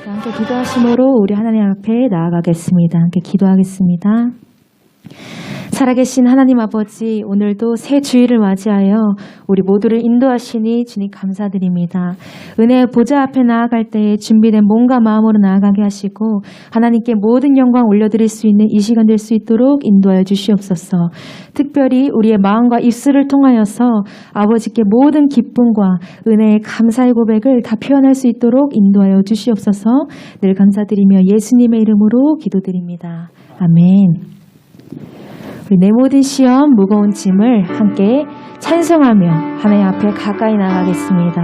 함께 기도하심으로 우리 하나님 앞에 나아가겠습니다. 함께 기도하겠습니다. 살아계신 하나님 아버지, 오늘도 새 주일을 맞이하여 우리 모두를 인도하시니 주님 감사드립니다. 은혜의 보좌 앞에 나아갈 때에 준비된 몸과 마음으로 나아가게 하시고 하나님께 모든 영광 올려드릴 수 있는 이 시간 될 수 있도록 인도하여 주시옵소서. 특별히 우리의 마음과 입술을 통하여서 아버지께 모든 기쁨과 은혜의 감사의 고백을 다 표현할 수 있도록 인도하여 주시옵소서. 늘 감사드리며 예수님의 이름으로 기도드립니다. 아멘. 우리 내 모든 시험 무거운 짐을 함께 찬송하며 하나님 앞에 가까이 나가겠습니다.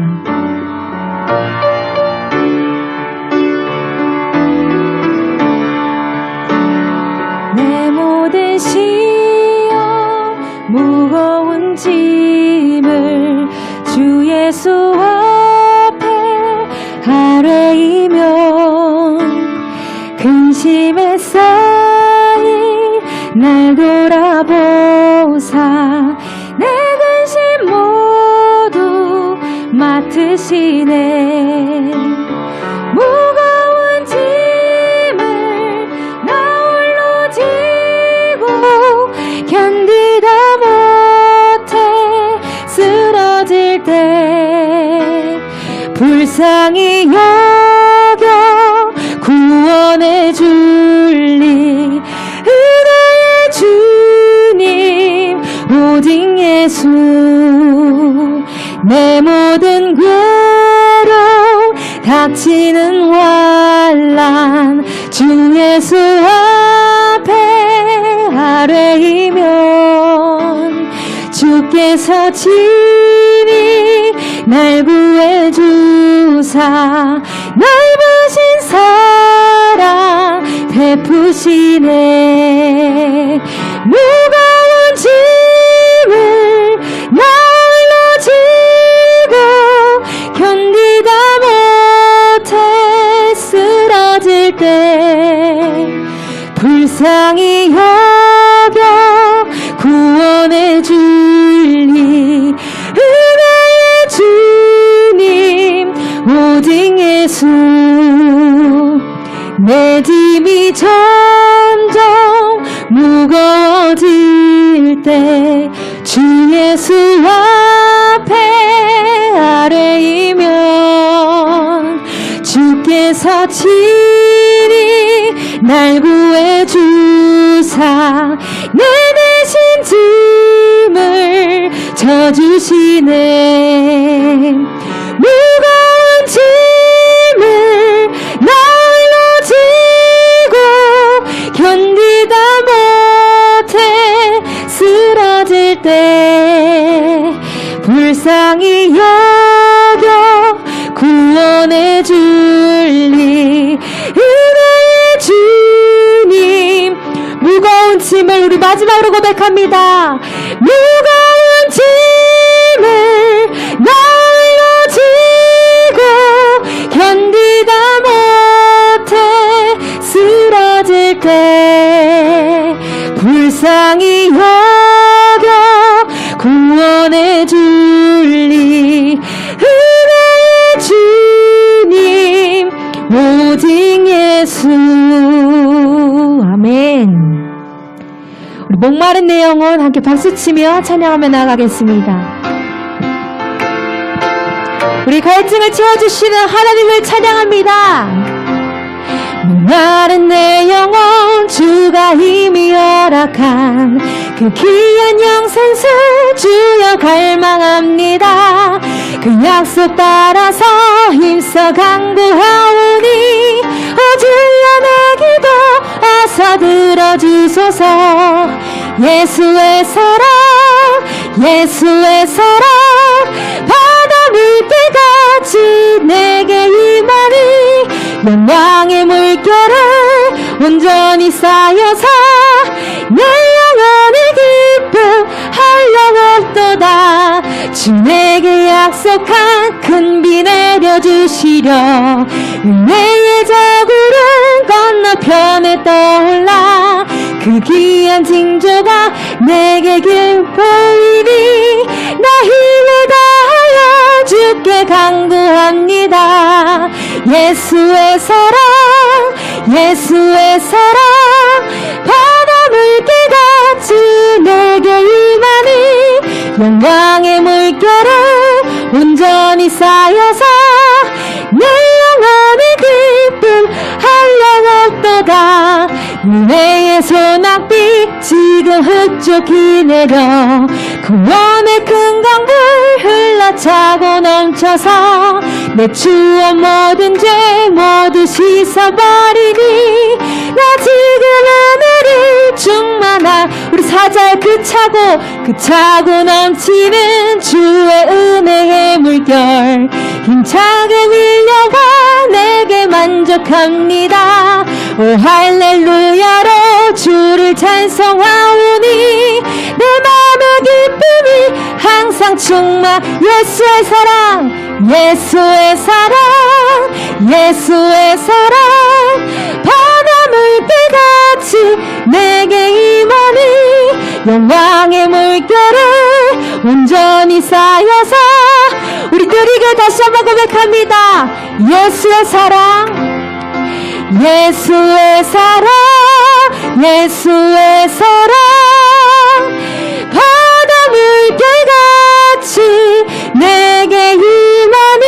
내 모든 시험 무거운 짐을 주 예수 앞에 아뢰이면 근심에 쌓인 날 돌아보사 내 근심 모두 맡으시네. 무거운 짐을 나 홀로 지고 견디다 못해 쓰러질 때 불쌍히 여겨 구원해 줄리 주님 오직 예수. 내 모든 괴로움 닥치는 환난 주 예수 앞에 아뢰이면 주께서 친히 날 구해주사 넓으신 사랑 베푸시네. 무거운 짐을 나 홀로 지고 견디다 못해 쓰러질 때 불쌍히 여겨 구원해 줄리 은혜의 주님 오직 예수. 내 짐이 점점 무거워질 때 주 예수 앞에 아뢰이면 주께서 친히 날 구해주사 내 대신 짐을 져주시네. 무거운 짐을 나 견디다 못해 쓰러질 때 불쌍히 여겨 구원해 줄리 은혜의 주님. 무거운 짐을 우리 마지막으로 고백합니다. 무거운 짐을 나 홀로 지고 견디다 못해 쓰러질 때 불쌍히 여겨 구원해 줄리 은혜의 주님 오직 예수. 아멘. 우리 목마른 내 영혼 함께 박수치며 찬양하며 나가겠습니다. 우리 갈증을 채워주시는 하나님을 찬양합니다. 목마른 내 영혼 주가 이미 허락한 그 귀한 영생수 주여 갈망합니다. 그 약속 따라서 힘써 강구하오니 주여 내 기도 어서 들어주소서. 예수의 사랑 예수의 사랑 바다 물때같이 내게 임하니 영광의 물결을 온전히 쌓여서 내 영혼의 기쁨 한량없도다. 주 내게 약속한 큰 비 내려주시려 은혜의 자구름 건너편에 떠올라 그 귀한 징조가 내게 보이니 나 힘을 다하여 주께 강구합니다. 예수의 사랑 예수의 사랑 바다 물결같이 내게 임하니 영광의 물결에 온전히 쌓여서 내 영혼의 기쁨 한량없도다. 은혜의 소낙비 지금 흡족히 내려 구원의 큰 강물 흘러차고 넘쳐서 내 추억 모든 죄 모두 씻어버리니 나 지금 은혜를 충만한 우리 사자의 그 차고 넘치는 주의 은혜의 물결 힘차게 밀려와 내게 만족합니다. 오 할렐루야로 주를 찬송하오니 내 마음의 기쁨이 항상 충만 예수의 사랑 예수의 사랑 예수의 사랑 바다 물결같이 내게 임하니 영광의 물결에 온전히 쌓여서 우리 느리게 다시 한번 고백합니다. 예수의 사랑 예수의 사랑 예수의 사랑 바다 물결같이 내게 임하니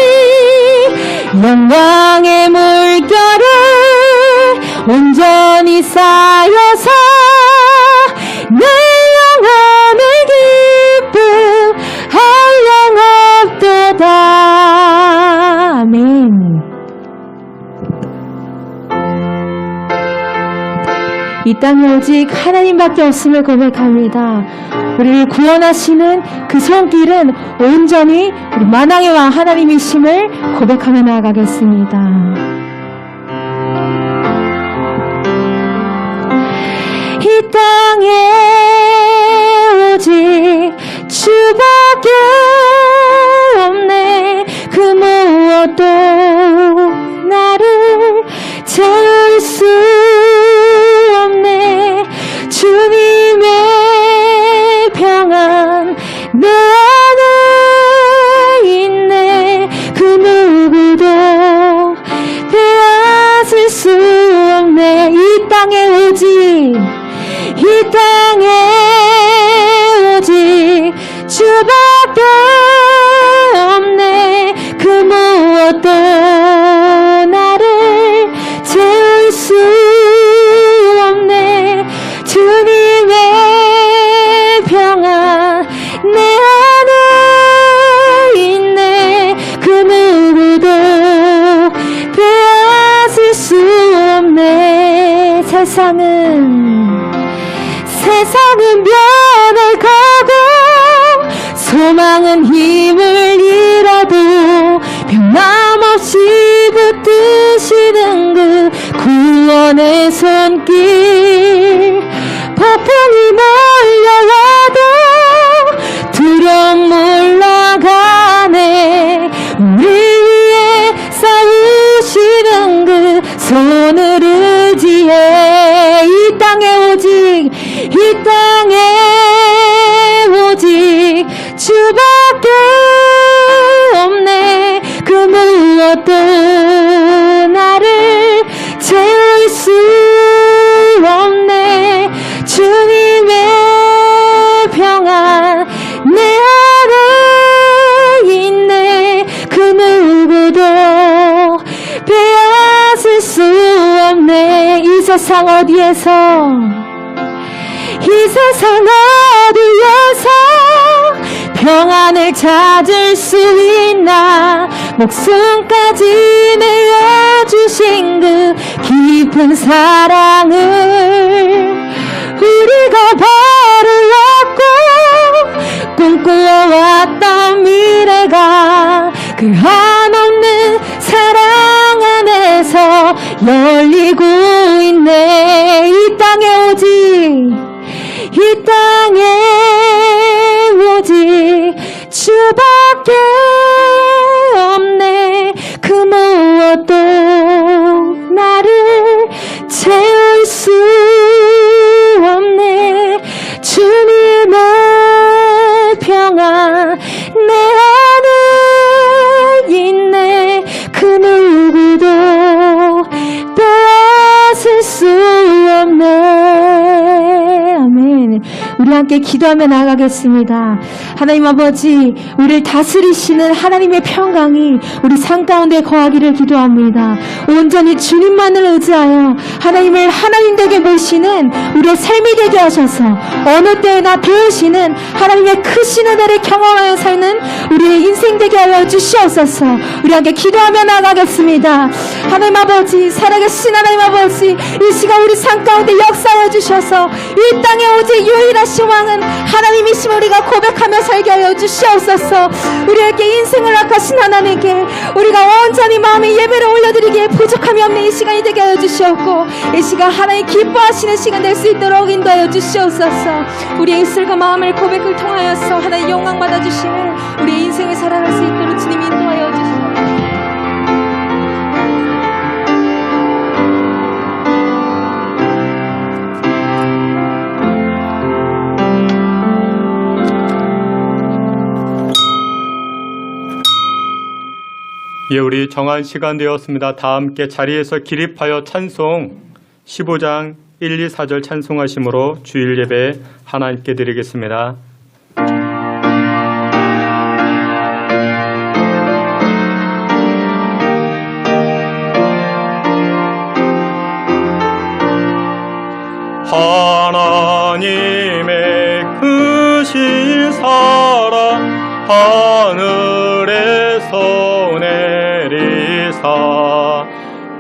영광의 물결에 온전히 쌓여서 내 영혼의 기쁨 한량없도다. 아멘. 이 땅에 오직 하나님밖에 없음을 고백합니다. 우리를 구원하시는 그 손길은 온전히 우리 만왕의 왕 하나님이심을 고백하며 나아가겠습니다. 이 땅에 오직 주밖에 없네. 그 무엇도 나를 채울 수 없네. 주님의 평안 내 안에 있네. 그 누구도 빼앗을 수 없네. 이 땅에 오직 주밖에 없네. 그 무엇도 나를 채울 수 없네. 주님의 평안 내 안에 있네. 그 누구도 빼앗을 수 없네. 세상은 변해가고 소망은 힘을 잃어도 변함없이 붙드시는 그 구원의 손길. 폭풍이 몰려와도 두려움 물러가네. 우리 위에 싸우시는 그 손을 의지해. 이 땅에 오직 주밖에 없네. 그 무엇도 나를 채울 수 없네. 주님의 평안 내 안에 있네. 그 누구도 빼앗을 수 없네. 이 세상 어디에서 평안을 찾을 수 있나. 목숨까지 내어주신 그 깊은 사랑을 우리가 벌을 얻고 꿈꾸어왔던 미래가 그 한없는 사랑 안에서 열리고 있네. 이 땅에 오직 주밖에 없네. 그 무엇도 나를 채울 수 없네. 주님의 평안 내 안에 있네. 그 누구도 우리 함께 기도하며 나아가겠습니다. 하나님 아버지, 우리를 다스리시는 하나님의 평강이 우리 삶 가운데 거하기를 기도합니다. 온전히 주님만을 의지하여 하나님을 하나님 되게 모시는 우리의 삶이 되게 하셔서 어느 때나 배우시는 하나님의 크신 은혜를 경험하여 사는 우리의 인생 되게 하여 주시옵소서. 우리 함께 기도하며 나아가겠습니다. 하나님 아버지, 살아계신 하나님 아버지, 이 시간 우리 삶 가운데 역사하여 주셔서 이 땅에 오직 유일하신 왕은 하나님이심을 우리가 고백하며 살게 하여 주시옵소서. 우리에게 인생을 악하신 하나님께 우리가 온전히 마음의 예배를 올려드리기에 부족함이 없는 이 시간이 되게 하여 주시옵고, 이 시간 하나님 기뻐하시는 시간 될 수 있도록 인도하여 주시옵소서. 우리의 입술과 마음을 고백을 통하여서 하나님 영광 받아주시는 우리의 인생을 살아갈 수 있도록 주님이 인도하여 주시옵소서. 예, 우리 정한 시간 되었습니다. 다 함께 자리에서 기립하여 찬송 15장 1, 2, 4절 찬송하심으로 주일 예배 하나님께 드리겠습니다. 하나님의 크신 사랑 하늘에서 내리사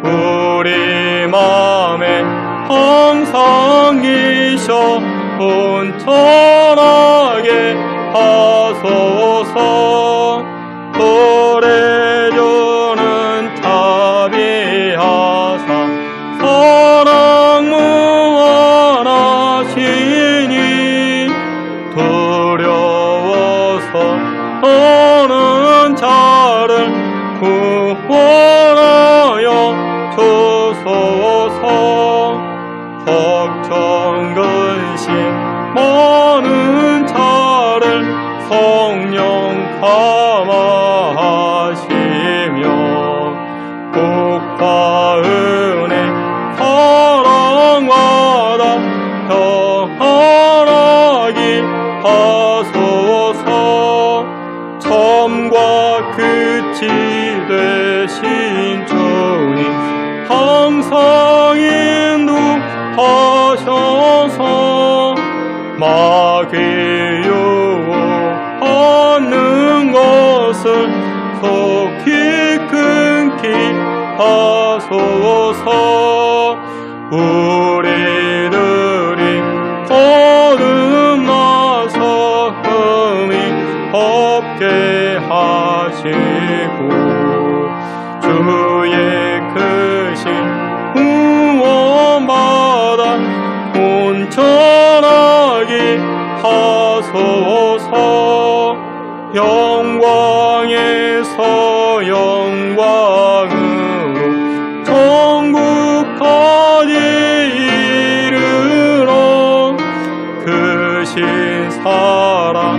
우리 맘에 항상 계셔 온전하게 하소서. 도래주는 자비하사 사랑 무한하시니 두려워서 떠는 자를 구원하여 주소서. 걱정 근심 많은 자를 성령 감화하시며 복과 은혜 사랑마다 평안하기 하소서. 처음과 끝이 되신 주님 항상 인도하셔서 마귀 유혹하는 것을 속히 끊기 하소서. 우리들이 거듭나서 흠이 없게 하시고 주의 크신 구원받아 온전하게 하소서. 영광에서 영광으로 천국까지 이르러 크신 사랑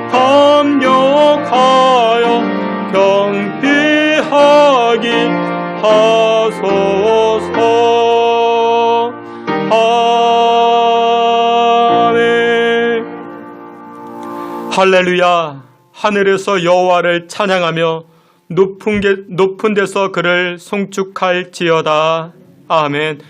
감격하여 경배하기 하소서. 아멘. 할렐루야. 하늘에서 여호와를 찬양하며 높은 데서 그를 송축할지어다. 아멘.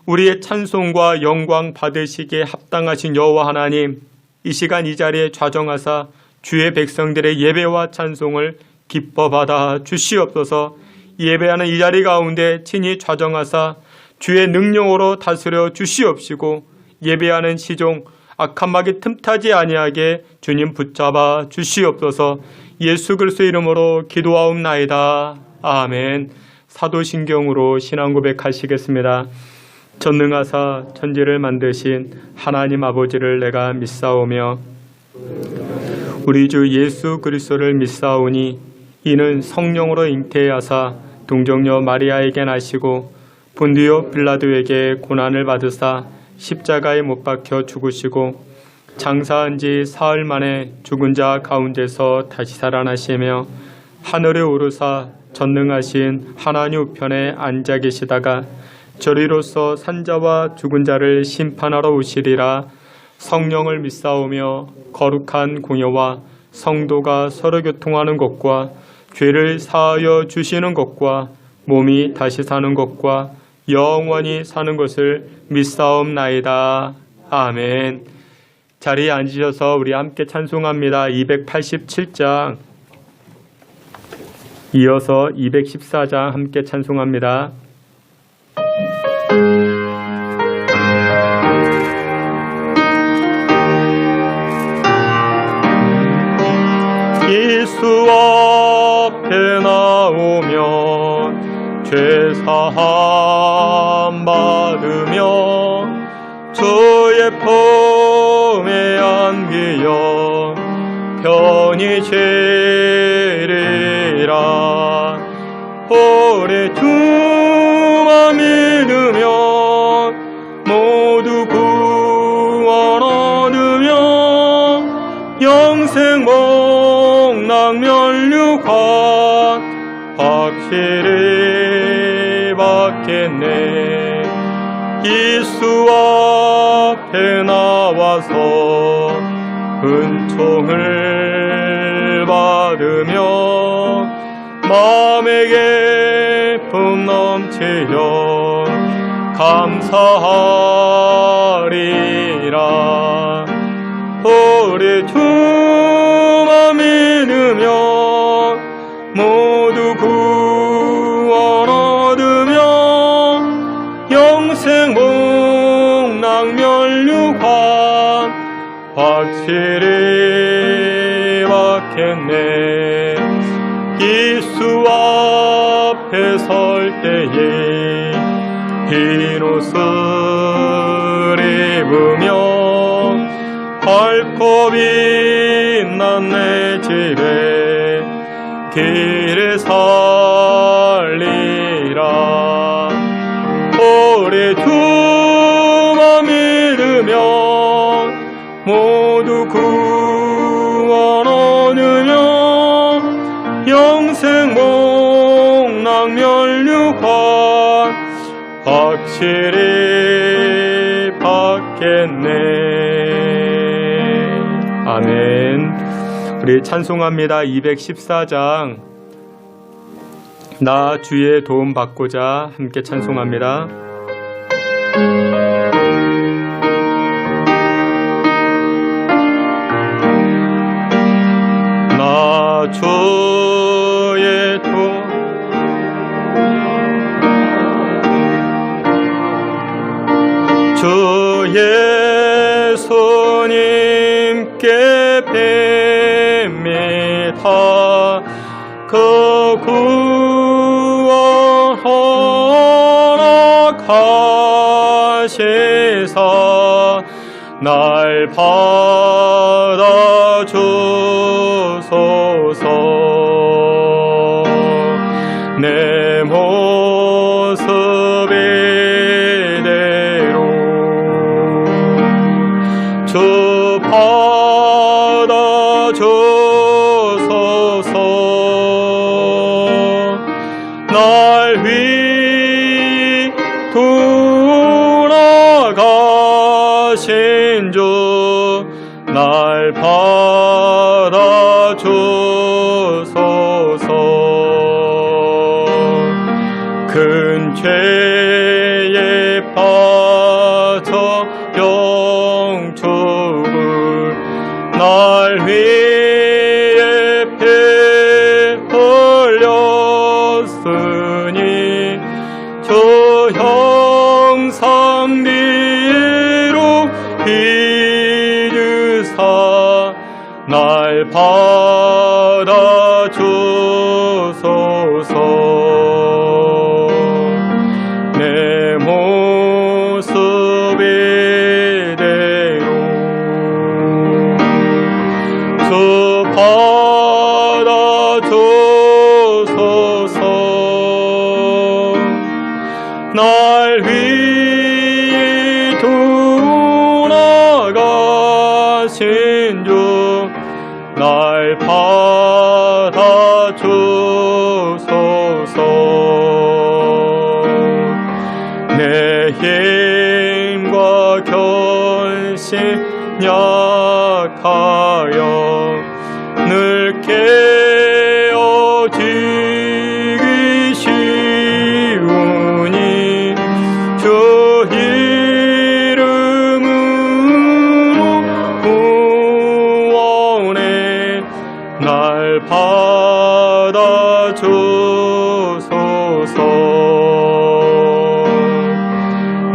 우리의 찬송과 영광 받으시기에 합당하신 여호와 하나님, 이 시간 이 자리에 좌정하사 주의 백성들의 예배와 찬송을 기뻐 받아 주시옵소서. 예배하는 이 자리 가운데 친히 좌정하사 주의 능력으로 다스려 주시옵시고 예배하는 시종 악한 마귀 틈타지 아니하게 주님 붙잡아 주시옵소서. 예수 그리스도 이름으로 기도하옵나이다. 아멘. 사도신경으로 신앙 고백하시겠습니다. 전능하사 천지를 만드신 하나님 아버지를 내가 믿사오며 우리 주 예수 그리스도를 믿사오니 이는 성령으로 잉태하사 동정녀 마리아에게 나시고 본디오 빌라도에게 고난을 받으사 십자가에 못 박혀 죽으시고 장사한 지 사흘 만에 죽은 자 가운데서 다시 살아나시며 하늘에 오르사 전능하신 하나님 우편에 앉아 계시다가 저리로서 산자와 죽은 자를 심판하러 오시리라. 성령을 믿사오며 거룩한 공예와 성도가 서로 교통하는 것과 죄를 사하여 주시는 것과 몸이 다시 사는 것과 영원히 사는 것을 믿사옵나이다. 아멘. 자리에 앉으셔서 우리 함께 찬송합니다. 287장 이어서 214장 함께 찬송합니다. 예수 앞에 나오면 죄사함 받으며 주의 품에 안기어 편히 쉬리라. 오래 주만 믿으면 모두 구원 얻으며 영생 멸류관 확실히 받겠네. 예수 앞에 나와서 은총을 받으며 마음의 기쁨 넘치려 감사하리라. 우리 주만 믿으면 모두 구원 얻으며 영생 복락 멸류관 확실히 받겠네. 예수 앞에 설 때에 흰 옷을 입으며 밝고 빛난 내 집에 길을 살리라. 우리 주만 믿으면 모두 구원 얻으며 영생 복락 멸류관 확실히 받겠네. 아멘. 우리 찬송합니다. 214장 나 주의 도움 받고자 함께 찬송합니다. 나 주의 도움 주 예수님께 뵙니다. 그 구원 허락하시사 날 받아주소서. 내 모습 이대로 주 받아주소서. 날 위해 돌아가신 주 날 받아주소서. 큰 죄에 빠져 영축을 날 위해 피 흘렸으니 주 형상 뒤로 비유사 날 받아주소서. 내 모습 이대로 주 받아주소서. 날 위해 돌아가신 주 날 받아주소서. 내 힘과 결심 생각하여 늘 깨어지기 쉬우니 주 이름으로 구원해 날 받아주소서.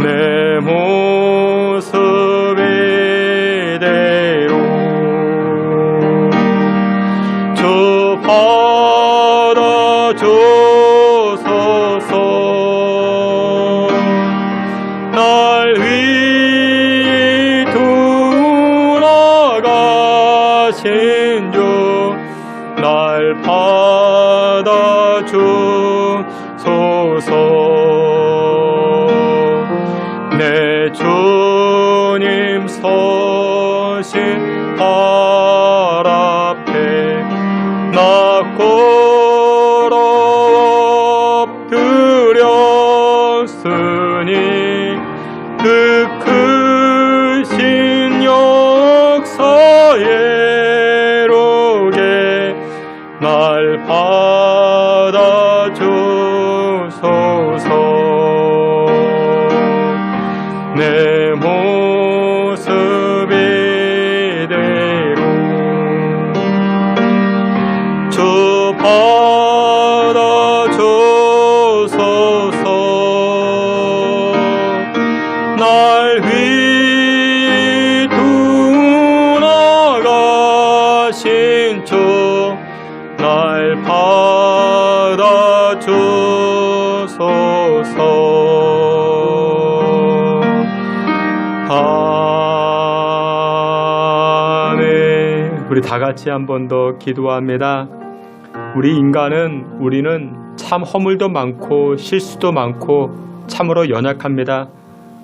내 모습 이대로 주 받아주소서. 날 위히 돌아가신 주 날 받아주소서. 내 주님 서신 발 앞에 나 걸어 엎드렸으니 그 크신 역사에로게 날 받아주소서. 내 모습 이대로 주 받아주소서. 날 위히 돌아가신 주 날 받아주소서. 아멘. 우리 다 같이 한 번 더 기도합니다. 우리는 참 허물도 많고 실수도 많고 참으로 연약합니다.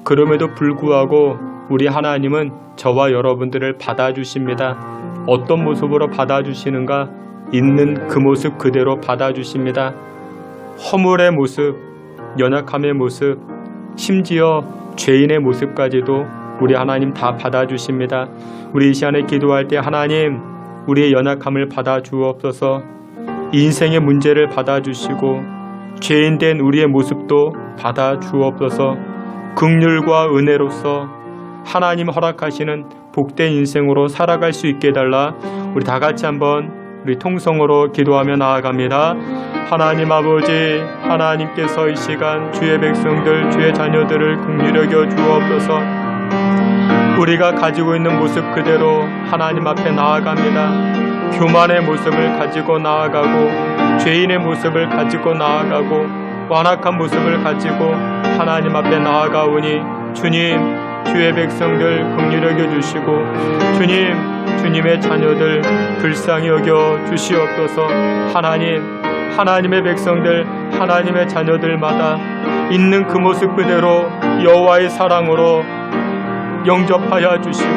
그럼에도 불구하고 우리 하나님은 저와 여러분들을 받아주십니다. 어떤 모습으로 받아주시는가? 있는 그 모습 그대로 받아주십니다. 허물의 모습, 연약함의 모습, 심지어 죄인의 모습까지도 우리 하나님 다 받아주십니다. 우리 이 시간에 기도할 때 하나님, 우리의 연약함을 받아주옵소서. 인생의 문제를 받아주시고 죄인된 우리의 모습도 받아주옵소서. 긍휼과 은혜로서 하나님 허락하시는 복된 인생으로 살아갈 수 있게 해달라. 우리 다 같이 한번 우리 통성으로 기도하며 나아갑니다. 하나님 아버지, 하나님께서 이 시간 주의 백성들, 주의 자녀들을 긍휼히 여겨 주옵소서. 우리가 가지고 있는 모습 그대로 하나님 앞에 나아갑니다. 교만의 모습을 가지고 나아가고 죄인의 모습을 가지고 나아가고 완악한 모습을 가지고 하나님 앞에 나아가오니 주님, 주의 백성들 긍휼히 여겨 주시고 주님의 자녀들 불쌍히 여겨 주시옵소서. 하나님의 백성들, 하나님의 자녀들마다 있는 그 모습 그대로 여호와의 사랑으로 영접하여 주시고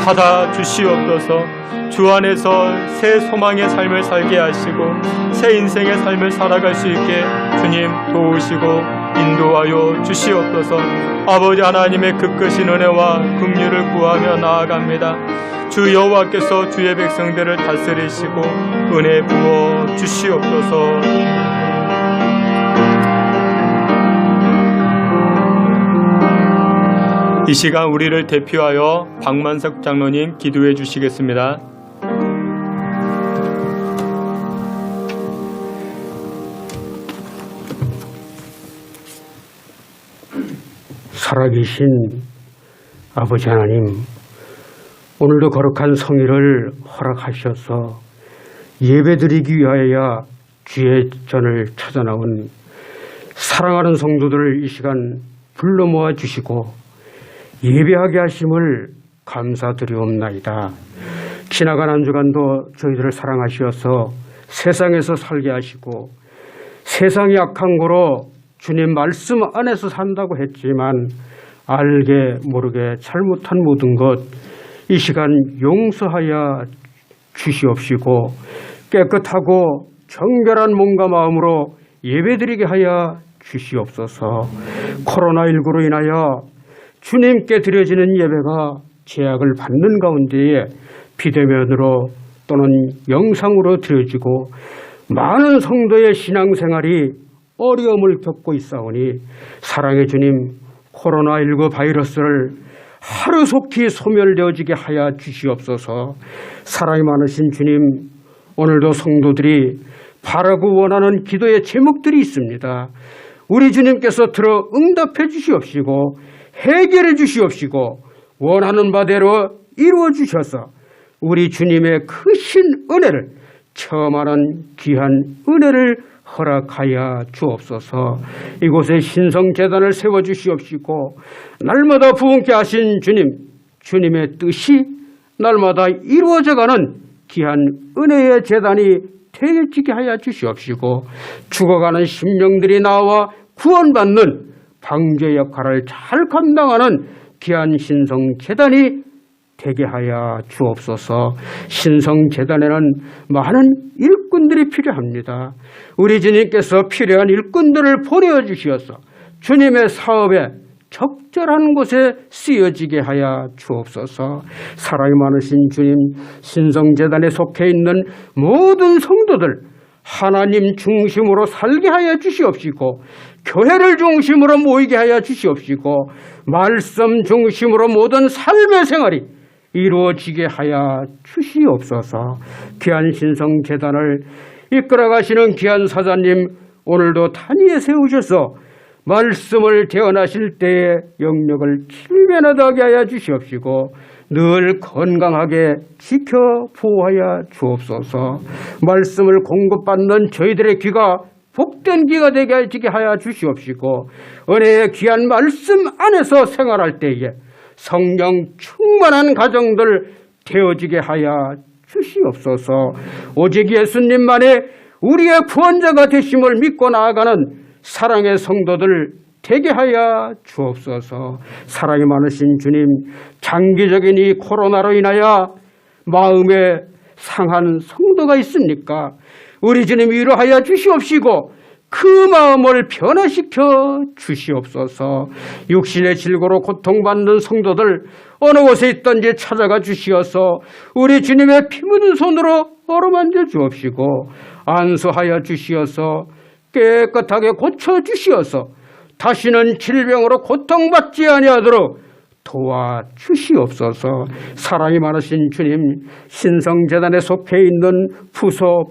받아 주시옵소서. 주 안에서 새 소망의 삶을 살게 하시고 새 인생의 삶을 살아갈 수 있게 주님 도우시고 인도하여 주시옵소서. 아버지 하나님의 그 크신 은혜와 긍휼을 구하며 나아갑니다. 주 여호와께서 주의 백성들을 다스리시고 은혜 부어 주시옵소서. 이 시간 우리를 대표하여 박만석 장로님 기도해 주시겠습니다. 살아계신 아버지 하나님, 오늘도 거룩한 성일을 허락하셔서 예배드리기 위하여 주의 전을 찾아나온 사랑하는 성도들을 이 시간 불러 모아 주시고 예배하게 하심을 감사드리옵나이다. 지나간 한 주간도 저희들을 사랑하시어서 세상에서 살게 하시고 세상이 악한 거로 주님 말씀 안에서 산다고 했지만 알게 모르게 잘못한 모든 것 이 시간 용서하여 주시옵시고 깨끗하고 정결한 몸과 마음으로 예배드리게 하여 주시옵소서. 코로나19로 인하여 주님께 드려지는 예배가 제약을 받는 가운데에 비대면으로 또는 영상으로 드려지고 많은 성도의 신앙생활이 어려움을 겪고 있사오니 사랑의 주님, 코로나19 바이러스를 하루속히 소멸되어지게 하여 주시옵소서. 사랑이 많으신 주님, 오늘도 성도들이 바라고 원하는 기도의 제목들이 있습니다. 우리 주님께서 들어 응답해 주시옵시고 해결해 주시옵시고 원하는 바대로 이루어 주셔서 우리 주님의 크신 은혜를 체험하는 귀한 은혜를 허락하여 주옵소서. 이곳에 신성재단을 세워주시옵시고 날마다 부흥케 하신 주님, 주님의 뜻이 날마다 이루어져가는 귀한 은혜의 재단이 되어지게 하여 주시옵시고 죽어가는 심령들이 나와 구원받는 방제 역할을 잘 감당하는 귀한 신성재단이 되게 하여 주옵소서. 신성재단에는 많은 일꾼들이 필요합니다. 우리 주님께서 필요한 일꾼들을 보내주시어서 주님의 사업에 적절한 곳에 쓰여지게 하여 주옵소서. 사랑이 많으신 주님, 신성재단에 속해 있는 모든 성도들 하나님 중심으로 살게 하여 주시옵시고 교회를 중심으로 모이게 하여 주시옵시고 말씀 중심으로 모든 삶의 생활이 이루어지게 하여 주시옵소서. 귀한 신성재단을 이끌어가시는 귀한 사자님, 오늘도 단위에 세우셔서 말씀을 재현하실 때에 영역을 칠면하게 하여 주시옵시고 늘 건강하게 지켜 보호하여 주옵소서. 말씀을 공급받는 저희들의 귀가 복된 귀가 되게 하여 주시옵시고 은혜의 귀한 말씀 안에서 생활할 때에 성령 충만한 가정들 되어지게 하여 주시옵소서. 오직 예수님만의 우리의 구원자가 되심을 믿고 나아가는 사랑의 성도들 되게 하여 주옵소서. 사랑이 많으신 주님, 장기적인 이 코로나로 인하여 마음에 상한 성도가 있습니까? 우리 주님 위로하여 주시옵시고 그 마음을 변화시켜 주시옵소서. 육신의 질고로 고통받는 성도들 어느 곳에 있든지 찾아가 주시어서 우리 주님의 피 묻은 손으로 어루만져 주옵시고 안수하여 주시어서 깨끗하게 고쳐 주시어서 다시는 질병으로 고통받지 아니하도록 도와주시옵소서. 사랑이 많으신 주님, 신성재단에 속해 있는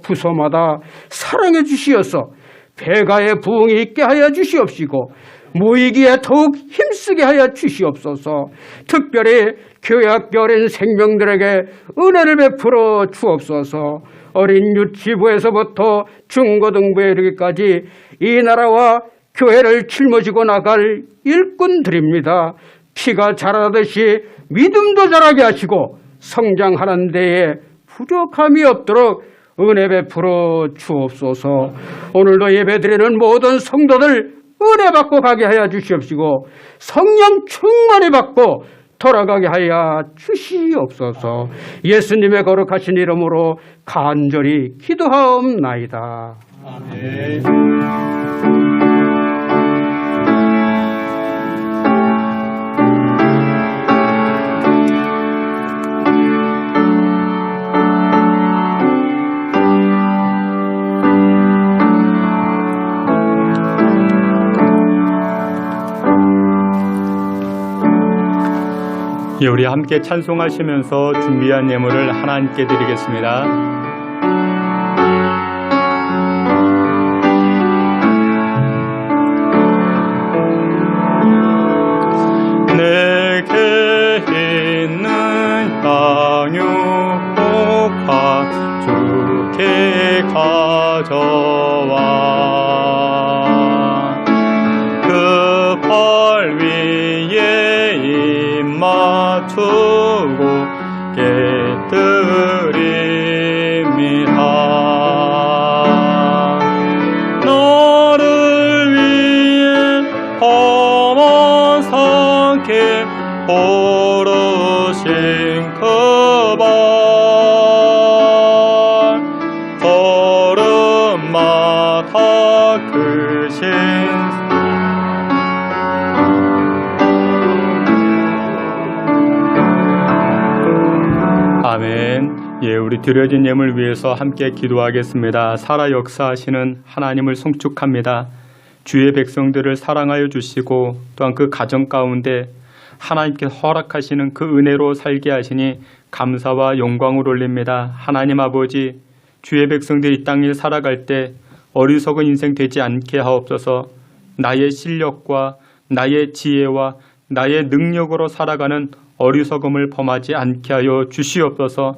부서마다 사랑해 주시어서 배가의 부흥이 있게 하여 주시옵시고 모이기에 더욱 힘쓰게 하여 주시옵소서. 특별히 교회학교 어린 생명들에게 은혜를 베풀어 주옵소서. 어린 유치부에서부터 중고등부에 이르기까지 이 나라와 교회를 짊어지고 나갈 일꾼들입니다. 피가 자라듯이 믿음도 자라게 하시고 성장하는 데에 부족함이 없도록 은혜 베풀어 주옵소서. 오늘도 예배드리는 모든 성도들 은혜 받고 가게 하여 주시옵시고 성령 충만히 받고 돌아가게 하여 주시옵소서. 예수님의 거룩하신 이름으로 간절히 기도하옵나이다. 아멘. 예, 우리 함께 찬송하시면서 준비한 예물을 하나님께 드리겠습니다. 내게 있는 양육복화 주께 가져와 그 벌 위에 입 맞추고 깨뜨립니다. 너를 위해 험한 산길 오르신 그 발 걸음마다 크신 아멘. 예, 우리 드려진 예물 위해서 함께 기도하겠습니다. 살아 역사하시는 하나님을 송축합니다. 주의 백성들을 사랑하여 주시고 또한 그 가정 가운데 하나님께 허락하시는 그 은혜로 살게 하시니 감사와 영광을 올립니다. 하나님 아버지, 주의 백성들이 이 땅을 살아갈 때 어리석은 인생 되지 않게 하옵소서. 나의 실력과 나의 지혜와 나의 능력으로 살아가는 어리석음을 범하지 않게 하여 주시옵소서.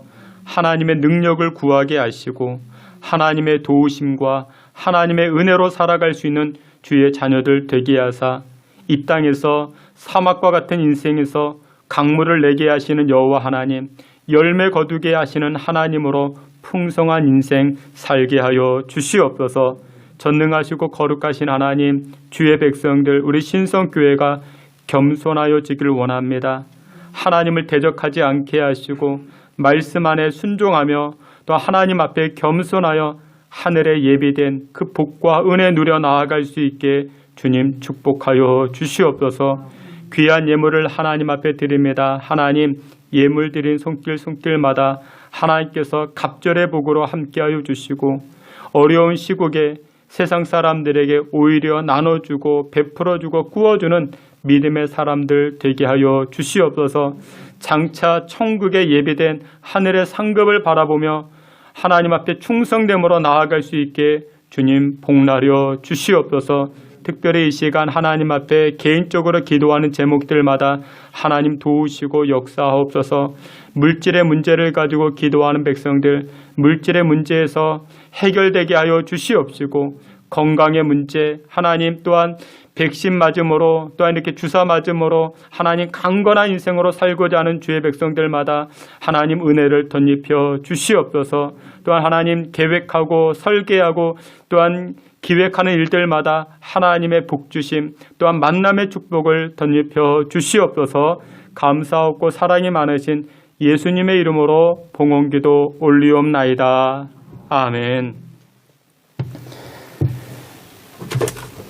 하나님의 능력을 구하게 하시고 하나님의 도우심과 하나님의 은혜로 살아갈 수 있는 주의 자녀들 되게 하사 이 땅에서 사막과 같은 인생에서 강물을 내게 하시는 여호와 하나님, 열매 거두게 하시는 하나님으로 풍성한 인생 살게 하여 주시옵소서. 전능하시고 거룩하신 하나님, 주의 백성들 우리 신성교회가 겸손하여지기를 원합니다. 하나님을 대적하지 않게 하시고 말씀 안에 순종하며 또 하나님 앞에 겸손하여 하늘에 예비된 그 복과 은혜 누려 나아갈 수 있게 주님 축복하여 주시옵소서. 귀한 예물을 하나님 앞에 드립니다. 하나님, 예물 드린 손길마다 하나님께서 갑절의 복으로 함께하여 주시고 어려운 시국에 세상 사람들에게 오히려 나눠주고 베풀어주고 구워주는 믿음의 사람들 되게 하여 주시옵소서. 장차 천국에 예비된 하늘의 상급을 바라보며 하나님 앞에 충성됨으로 나아갈 수 있게 주님 복나려 주시옵소서. 특별히 이 시간 하나님 앞에 개인적으로 기도하는 제목들마다 하나님 도우시고 역사하옵소서. 물질의 문제를 가지고 기도하는 백성들, 물질의 문제에서 해결되게 하여 주시옵시고, 건강의 문제, 하나님 또한 백신 맞음으로 또한 이렇게 주사 맞음으로 하나님 강건한 인생으로 살고자 하는 주의 백성들마다 하나님 은혜를 덧입혀 주시옵소서. 또한 하나님 계획하고 설계하고 또한 기획하는 일들마다 하나님의 복주심 또한 만남의 축복을 덧입혀 주시옵소서. 감사하고 사랑이 많으신 예수님의 이름으로 봉헌기도 올리옵나이다. 아멘.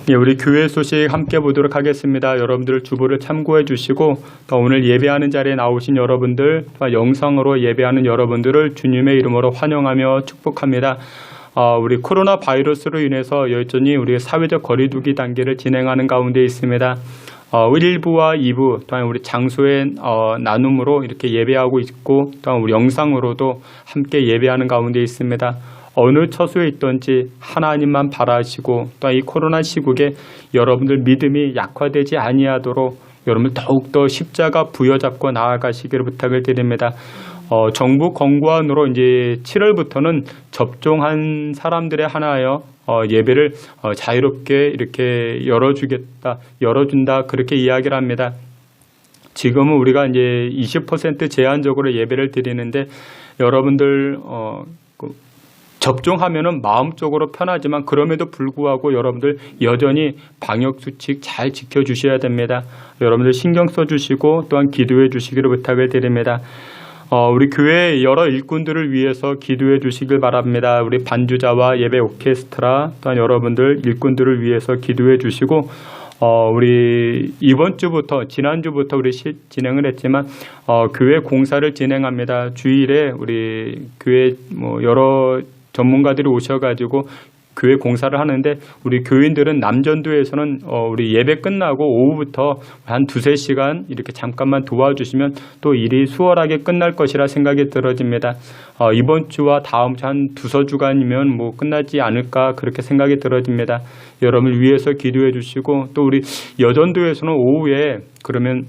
예, 우리 교회 소식 함께 보도록 하겠습니다. 여러분들 주보를 참고해 주시고 또 오늘 예배하는 자리에 나오신 여러분들 또 영상으로 예배하는 여러분들을 주님의 이름으로 환영하며 축복합니다. 우리 코로나 바이러스로 인해서 여전히 우리 사회적 거리두기 단계를 진행하는 가운데 있습니다. 1부와 2부 또한 우리 장소의 나눔으로 이렇게 예배하고 있고 또한 우리 영상으로도 함께 예배하는 가운데 있습니다. 어느 처소에 있든지 하나님만 바라시고 또 이 코로나 시국에 여러분들 믿음이 약화되지 아니하도록 여러분 더욱더 십자가 부여잡고 나아가시기를 부탁을 드립니다. 정부 권고안으로 이제 7월부터는 접종한 사람들에 한하여 예배를 자유롭게 이렇게 열어준다 그렇게 이야기를 합니다. 지금은 우리가 이제 20% 제한적으로 예배를 드리는데 여러분들 접종하면은 마음적으로 편하지만 그럼에도 불구하고 여러분들 여전히 방역수칙 잘 지켜주셔야 됩니다. 여러분들 신경 써주시고 또한 기도해 주시기를 부탁을 드립니다. 우리 교회 여러 일꾼들을 위해서 기도해 주시길 바랍니다. 우리 반주자와 예배 오케스트라 또한 여러분들 일꾼들을 위해서 기도해 주시고 우리 이번 주부터 지난주부터 우리 진행을 했지만 교회 공사를 진행합니다. 주일에 우리 교회 여러 전문가들이 오셔가지고 교회 공사를 하는데 우리 교인들은 남전도에서는 우리 예배 끝나고 오후부터 한 2-3시간 이렇게 잠깐만 도와주시면 또 일이 수월하게 끝날 것이라 생각이 들어집니다. 이번 주와 다음 주 한 2-3주간이면 끝나지 않을까 그렇게 생각이 들어집니다. 여러분을 위해서 기도해 주시고 또 우리 여전도에서는 오후에 그러면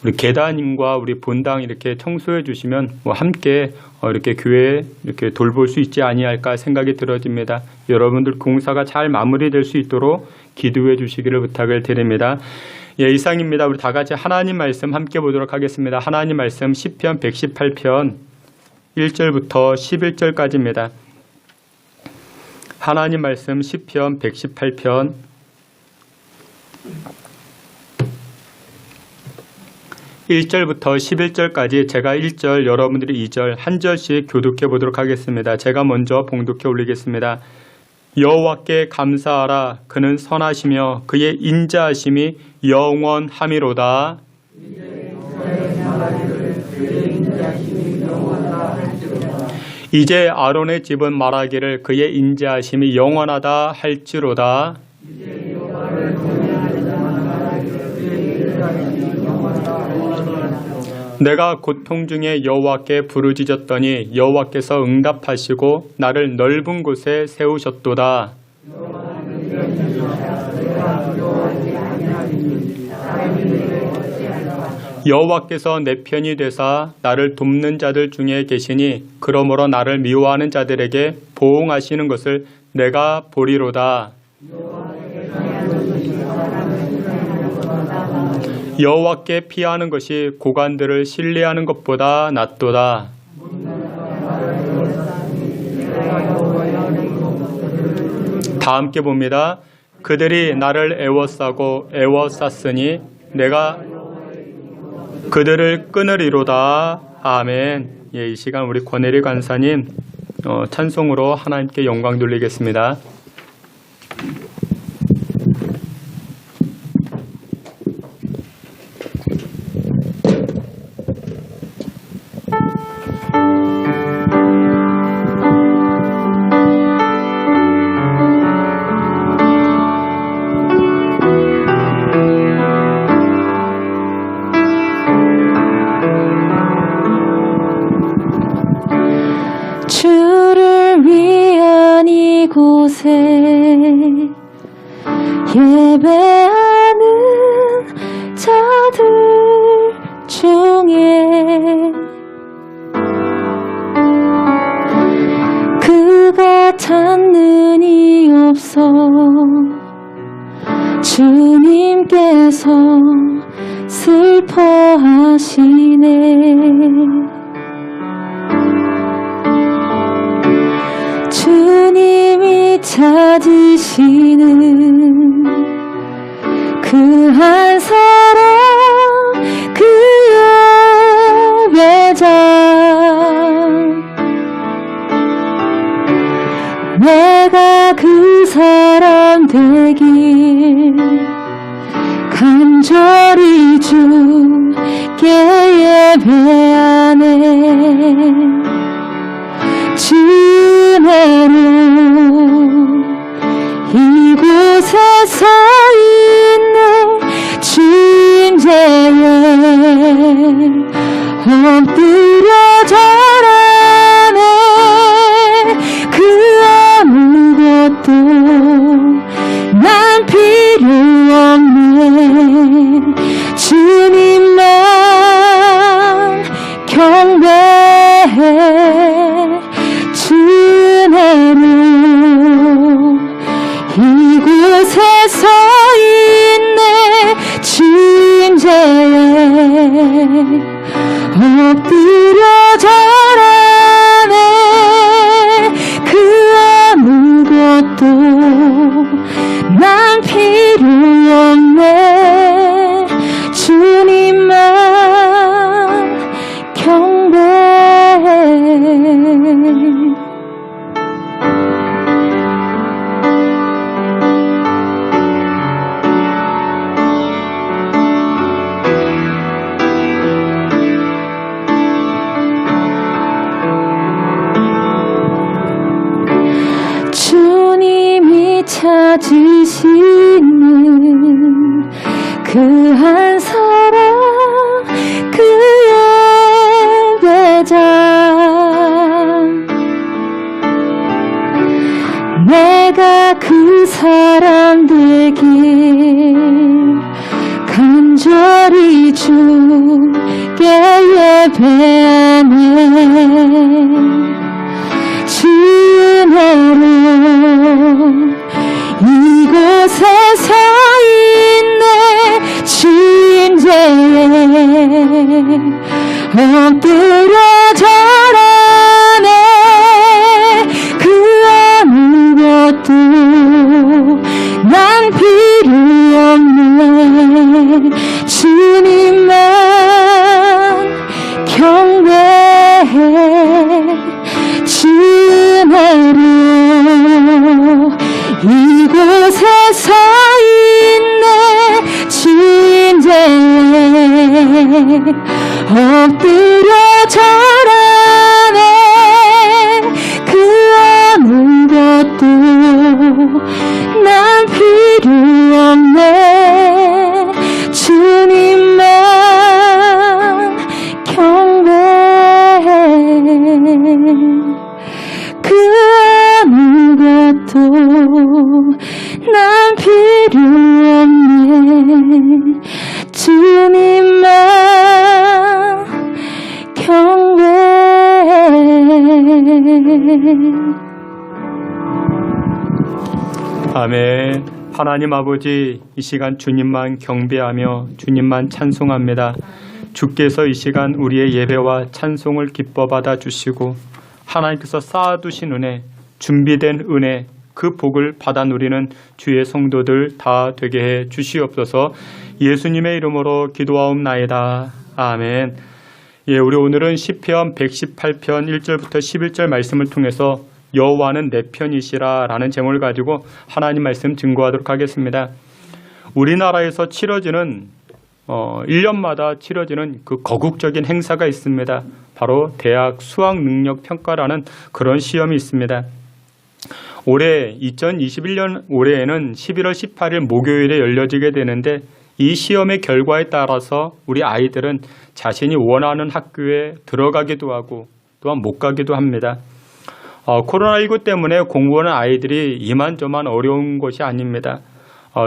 우리 계단임과 우리 본당 이렇게 청소해 주시면 함께 이렇게 교회 이렇게 돌볼 수 있지 아니할까 생각이 들어집니다. 여러분들 공사가 잘 마무리될 수 있도록 기도해 주시기를 부탁을 드립니다. 예, 이상입니다. 우리 다 같이 하나님 말씀 함께 보도록 하겠습니다. 하나님 말씀 시편 118편 1절부터 11절까지입니다. 하나님 말씀 시편 118편 1절부터 11절까지 제가 1절 여러분들이 2절 한 절씩 교독해 보도록 하겠습니다. 제가 먼저 봉독해 올리겠습니다. 여호와께 감사하라. 그는 선하시며 그의 인자하심이 영원함이로다. 이제 아론의 집은 말하기를 그의 인자하심이 영원하다 할지로다. 내가 고통 중에 여호와께 부르짖었더니 여호와께서 응답하시고 나를 넓은 곳에 세우셨도다. 여호와께서 내 편이 되사 나를 돕는 자들 중에 계시니 그러므로 나를 미워하는 자들에게 보응하시는 것을 내가 보리로다. 여호와께 피하는 것이 고관들을 신뢰하는 것보다 낫도다. 다 함께 봅니다. 그들이 나를 애워싸고 애워쌌으니 내가 그들을 끊으리로다. 아멘. 예, 이 시간 우리 권혜리 간사님 찬송으로 하나님께 영광 돌리겠습니다. 주를 위한 이곳에 예배하는 자들 중에 그 같은 이 없어 주님께서 슬퍼하시네. 주님이 찾으시는 그 한 사람 그 예배자 내가 그 사람 되길 간절히 주께 예배하네. 주내로 이곳에 서 있네. 주임제에 엎드려 절하네. 그 아무것도 난 필요 없네. 주님만 경배해. 주내로 이곳에 서 있네. 주임제에 엎드려 절하네. 그 아무것도 난 필요 없네. 주님만 경배해. 주님이 찾으시는 그 한 사람 그 예배자 내가 그 사람 되길 간절히 주께 예배하네. 주내로 이곳에 서 있네. 주임제에 엎드려 절하네. 그 아무것도 난 필요 없네. 주님만 경배해. 주내로 이곳에 서 있네. 주임제에 엎드려 절하네. 아멘. 하나님 아버지, 이 시간 주님만 경배하며 주님만 찬송합니다. 주께서 이 시간 우리의 예배와 찬송을 기뻐 받아 주시고 하나님께서 쌓아두신 은혜, 준비된 은혜, 그 복을 받아 누리는 주의 성도들 다 되게 해 주시옵소서. 예수님의 이름으로 기도하옵나이다. 아멘. 예, 우리 오늘은 시편 118편 1절부터 11절 말씀을 통해서 여호와는 내 편이시라 라는 제목을 가지고 하나님 말씀 증거하도록 하겠습니다. 우리나라에서 치러지는 1년마다 치러지는 그 거국적인 행사가 있습니다. 바로 대학 수학능력평가라는 그런 시험이 있습니다. 올해 2021년 올해에는 11월 18일 목요일에 열려지게 되는데 이 시험의 결과에 따라서 우리 아이들은 자신이 원하는 학교에 들어가기도 하고 또한 못 가기도 합니다. 코로나19 때문에 공부하는 아이들이 이만저만 어려운 것이 아닙니다.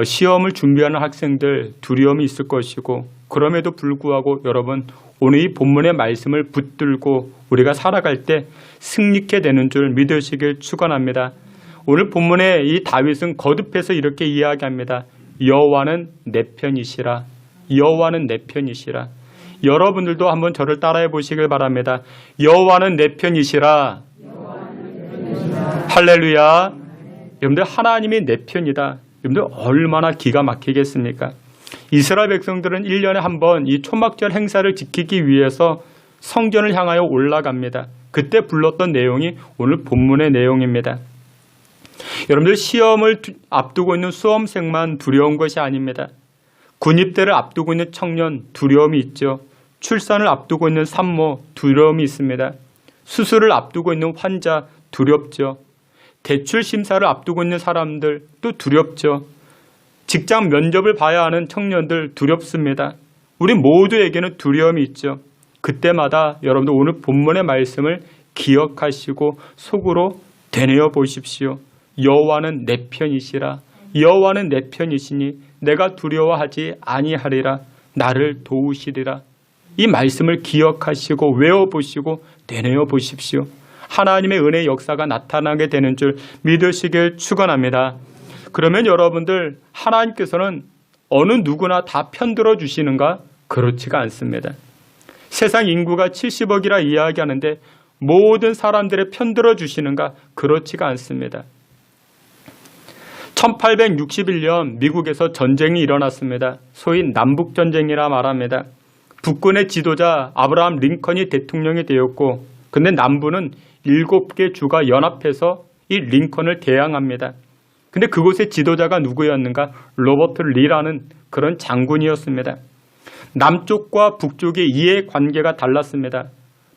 시험을 준비하는 학생들 두려움이 있을 것이고 그럼에도 불구하고 여러분 오늘 이 본문의 말씀을 붙들고 우리가 살아갈 때 승리케 되는 줄 믿으시길 축원합니다. 오늘 본문에 이 다윗은 거듭해서 이렇게 이야기합니다. 여호와는 내 편이시라. 여호와는 내 편이시라. 여러분들도 한번 저를 따라해 보시길 바랍니다. 여호와는 내 편이시라. 할렐루야. 여러분들 하나님이 내 편이다. 여러분들 얼마나 기가 막히겠습니까? 이스라엘 백성들은 1년에 한 번 이 초막절 행사를 지키기 위해서 성전을 향하여 올라갑니다. 그때 불렀던 내용이 오늘 본문의 내용입니다. 여러분들 시험을 앞두고 있는 수험생만 두려운 것이 아닙니다. 군입대를 앞두고 있는 청년 두려움이 있죠. 출산을 앞두고 있는 산모 두려움이 있습니다. 수술을 앞두고 있는 환자 두렵죠. 대출 심사를 앞두고 있는 사람들 또 두렵죠. 직장 면접을 봐야 하는 청년들 두렵습니다. 우리 모두에게는 두려움이 있죠. 그때마다 여러분들 오늘 본문의 말씀을 기억하시고 속으로 되뇌어 보십시오. 여호와는 내 편이시라. 여호와는 내 편이시니 내가 두려워하지 아니하리라. 나를 도우시리라. 이 말씀을 기억하시고 외워보시고 되뇌어 보십시오. 하나님의 은혜의 역사가 나타나게 되는 줄 믿으시길 축원합니다. 그러면 여러분들 하나님께서는 어느 누구나 다 편들어 주시는가? 그렇지가 않습니다. 세상 인구가 70억이라 이야기하는데 모든 사람들의 편들어 주시는가? 그렇지가 않습니다. 1861년 미국에서 전쟁이 일어났습니다. 소위 남북전쟁이라 말합니다. 북군의 지도자 아브라함 링컨이 대통령이 되었고 근데 남부는 7개 주가 연합해서 이 링컨을 대항합니다. 근데 그곳의 지도자가 누구였는가? 로버트 리라는 그런 장군이었습니다. 남쪽과 북쪽의 이해관계가 달랐습니다.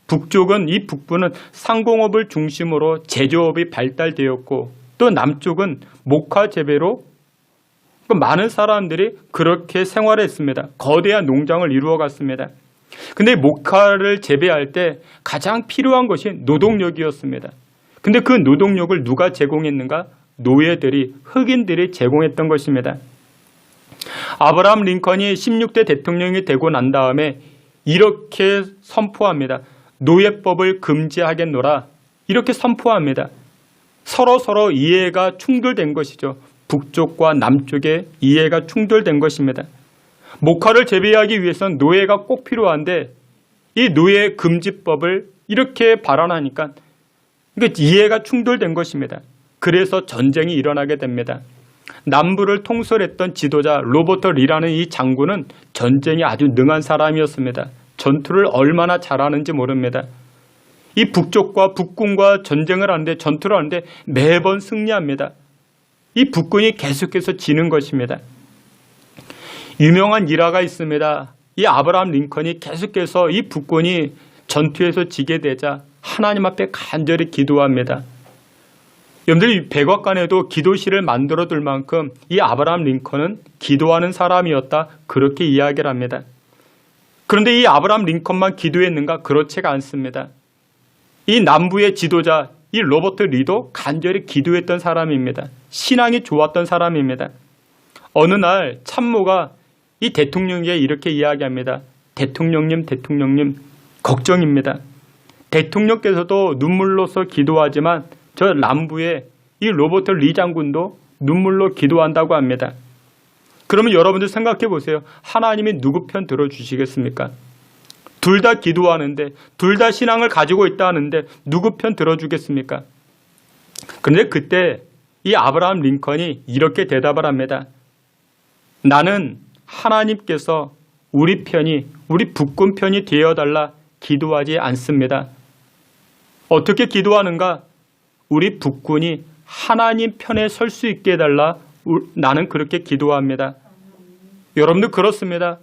북쪽은 이 북부는 상공업을 중심으로 제조업이 발달되었고 또 남쪽은 목화 재배로 많은 사람들이 그렇게 생활했습니다. 거대한 농장을 이루어갔습니다. 근데 목화를 재배할 때 가장 필요한 것이 노동력이었습니다. 근데 그 노동력을 누가 제공했는가? 노예들이, 흑인들이 제공했던 것입니다. 아브라함 링컨이 16대 대통령이 되고 난 다음에 이렇게 선포합니다. 노예법을 금지하겠노라. 이렇게 선포합니다. 서로 이해가 충돌된 것이죠. 북쪽과 남쪽의 이해가 충돌된 것입니다. 목화를 재배하기 위해서는 노예가 꼭 필요한데 이 노예 금지법을 이렇게 발언하니까 이해가 충돌된 것입니다. 그래서 전쟁이 일어나게 됩니다. 남부를 통솔했던 지도자 로버트 리라는 이 장군은 전쟁에 아주 능한 사람이었습니다. 전투를 얼마나 잘하는지 모릅니다. 이 북쪽과 북군과 전쟁을 하는데 전투를 하는데 매번 승리합니다. 이 북군이 계속해서 지는 것입니다. 유명한 일화가 있습니다. 이 아브라함 링컨이 계속해서 이 북군이 전투에서 지게 되자 하나님 앞에 간절히 기도합니다. 여러분들 백악관에도 기도실을 만들어둘 만큼 이 아브라함 링컨은 기도하는 사람이었다. 그렇게 이야기를 합니다. 그런데 이 아브라함 링컨만 기도했는가? 그렇지가 않습니다. 이 남부의 지도자 이 로버트 리도 간절히 기도했던 사람입니다. 신앙이 좋았던 사람입니다. 어느 날 참모가 이 대통령에게 이렇게 이야기합니다. 대통령님 걱정입니다. 대통령께서도 눈물로서 기도하지만 저 남부의 이 로버트 리 장군도 눈물로 기도한다고 합니다. 그러면 여러분들 생각해 보세요. 하나님이 누구 편 들어주시겠습니까? 둘 다 기도하는데, 둘 다 신앙을 가지고 있다 하는데 누구 편 들어주겠습니까? 그런데 그때 이 아브라함 링컨이 이렇게 대답을 합니다. 나는 하나님께서 우리 편이, 우리 북군 편이 되어달라 기도하지 않습니다. 어떻게 기도하는가? 우리 북군이 하나님 편에 설 수 있게 해달라 나는 그렇게 기도합니다. 여러분들 그렇습니다.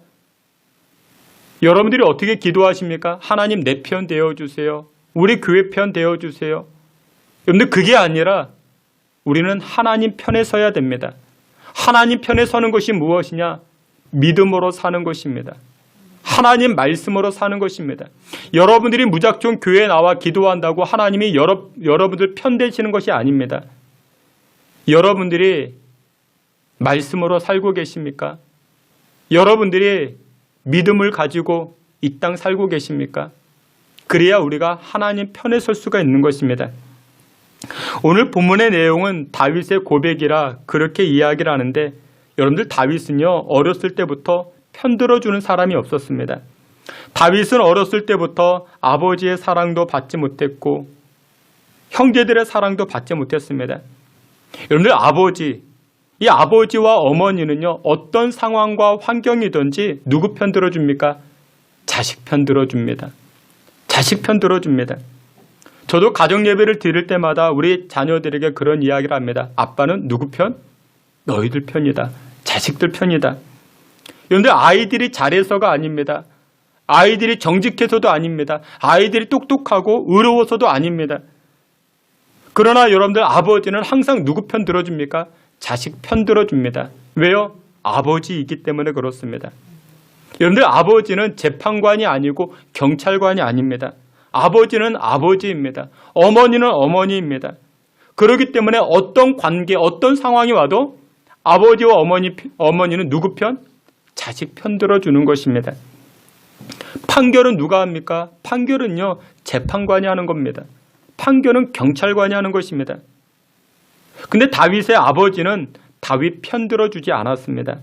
여러분들이 어떻게 기도하십니까? 하나님 내 편 되어주세요. 우리 교회 편 되어주세요. 여러분들 그게 아니라 우리는 하나님 편에 서야 됩니다. 하나님 편에 서는 것이 무엇이냐? 믿음으로 사는 것입니다. 하나님 말씀으로 사는 것입니다. 여러분들이 무작정 교회에 나와 기도한다고 하나님이 여러분들 편 되시는 것이 아닙니다. 여러분들이 말씀으로 살고 계십니까? 여러분들이 믿음을 가지고 이 땅 살고 계십니까? 그래야 우리가 하나님 편에 설 수가 있는 것입니다. 오늘 본문의 내용은 다윗의 고백이라 그렇게 이야기를 하는데 여러분들 다윗은요 어렸을 때부터 편들어주는 사람이 없었습니다. 다윗은 어렸을 때부터 아버지의 사랑도 받지 못했고 형제들의 사랑도 받지 못했습니다. 여러분들 이 아버지와 어머니는요 어떤 상황과 환경이든지 누구 편 들어줍니까? 자식 편 들어줍니다. 자식 편 들어줍니다. 저도 가정 예배를 드릴 때마다 우리 자녀들에게 그런 이야기를 합니다. 아빠는 누구 편? 너희들 편이다. 자식들 편이다. 그런데 아이들이 잘해서가 아닙니다. 아이들이 정직해서도 아닙니다. 아이들이 똑똑하고 의로워서도 아닙니다. 그러나 여러분들 아버지는 항상 누구 편 들어줍니까? 자식 편 들어줍니다. 왜요? 아버지이기 때문에 그렇습니다. 여러분들 아버지는 재판관이 아니고 경찰관이 아닙니다. 아버지는 아버지입니다. 어머니는 어머니입니다. 그렇기 때문에 어떤 관계, 어떤 상황이 와도 아버지와 어머니는 누구 편? 자식 편 들어주는 것입니다. 판결은 누가 합니까? 판결은요, 재판관이 하는 겁니다. 판결은 경찰관이 하는 것입니다. 근데 다윗의 아버지는 다윗 편 들어주지 않았습니다.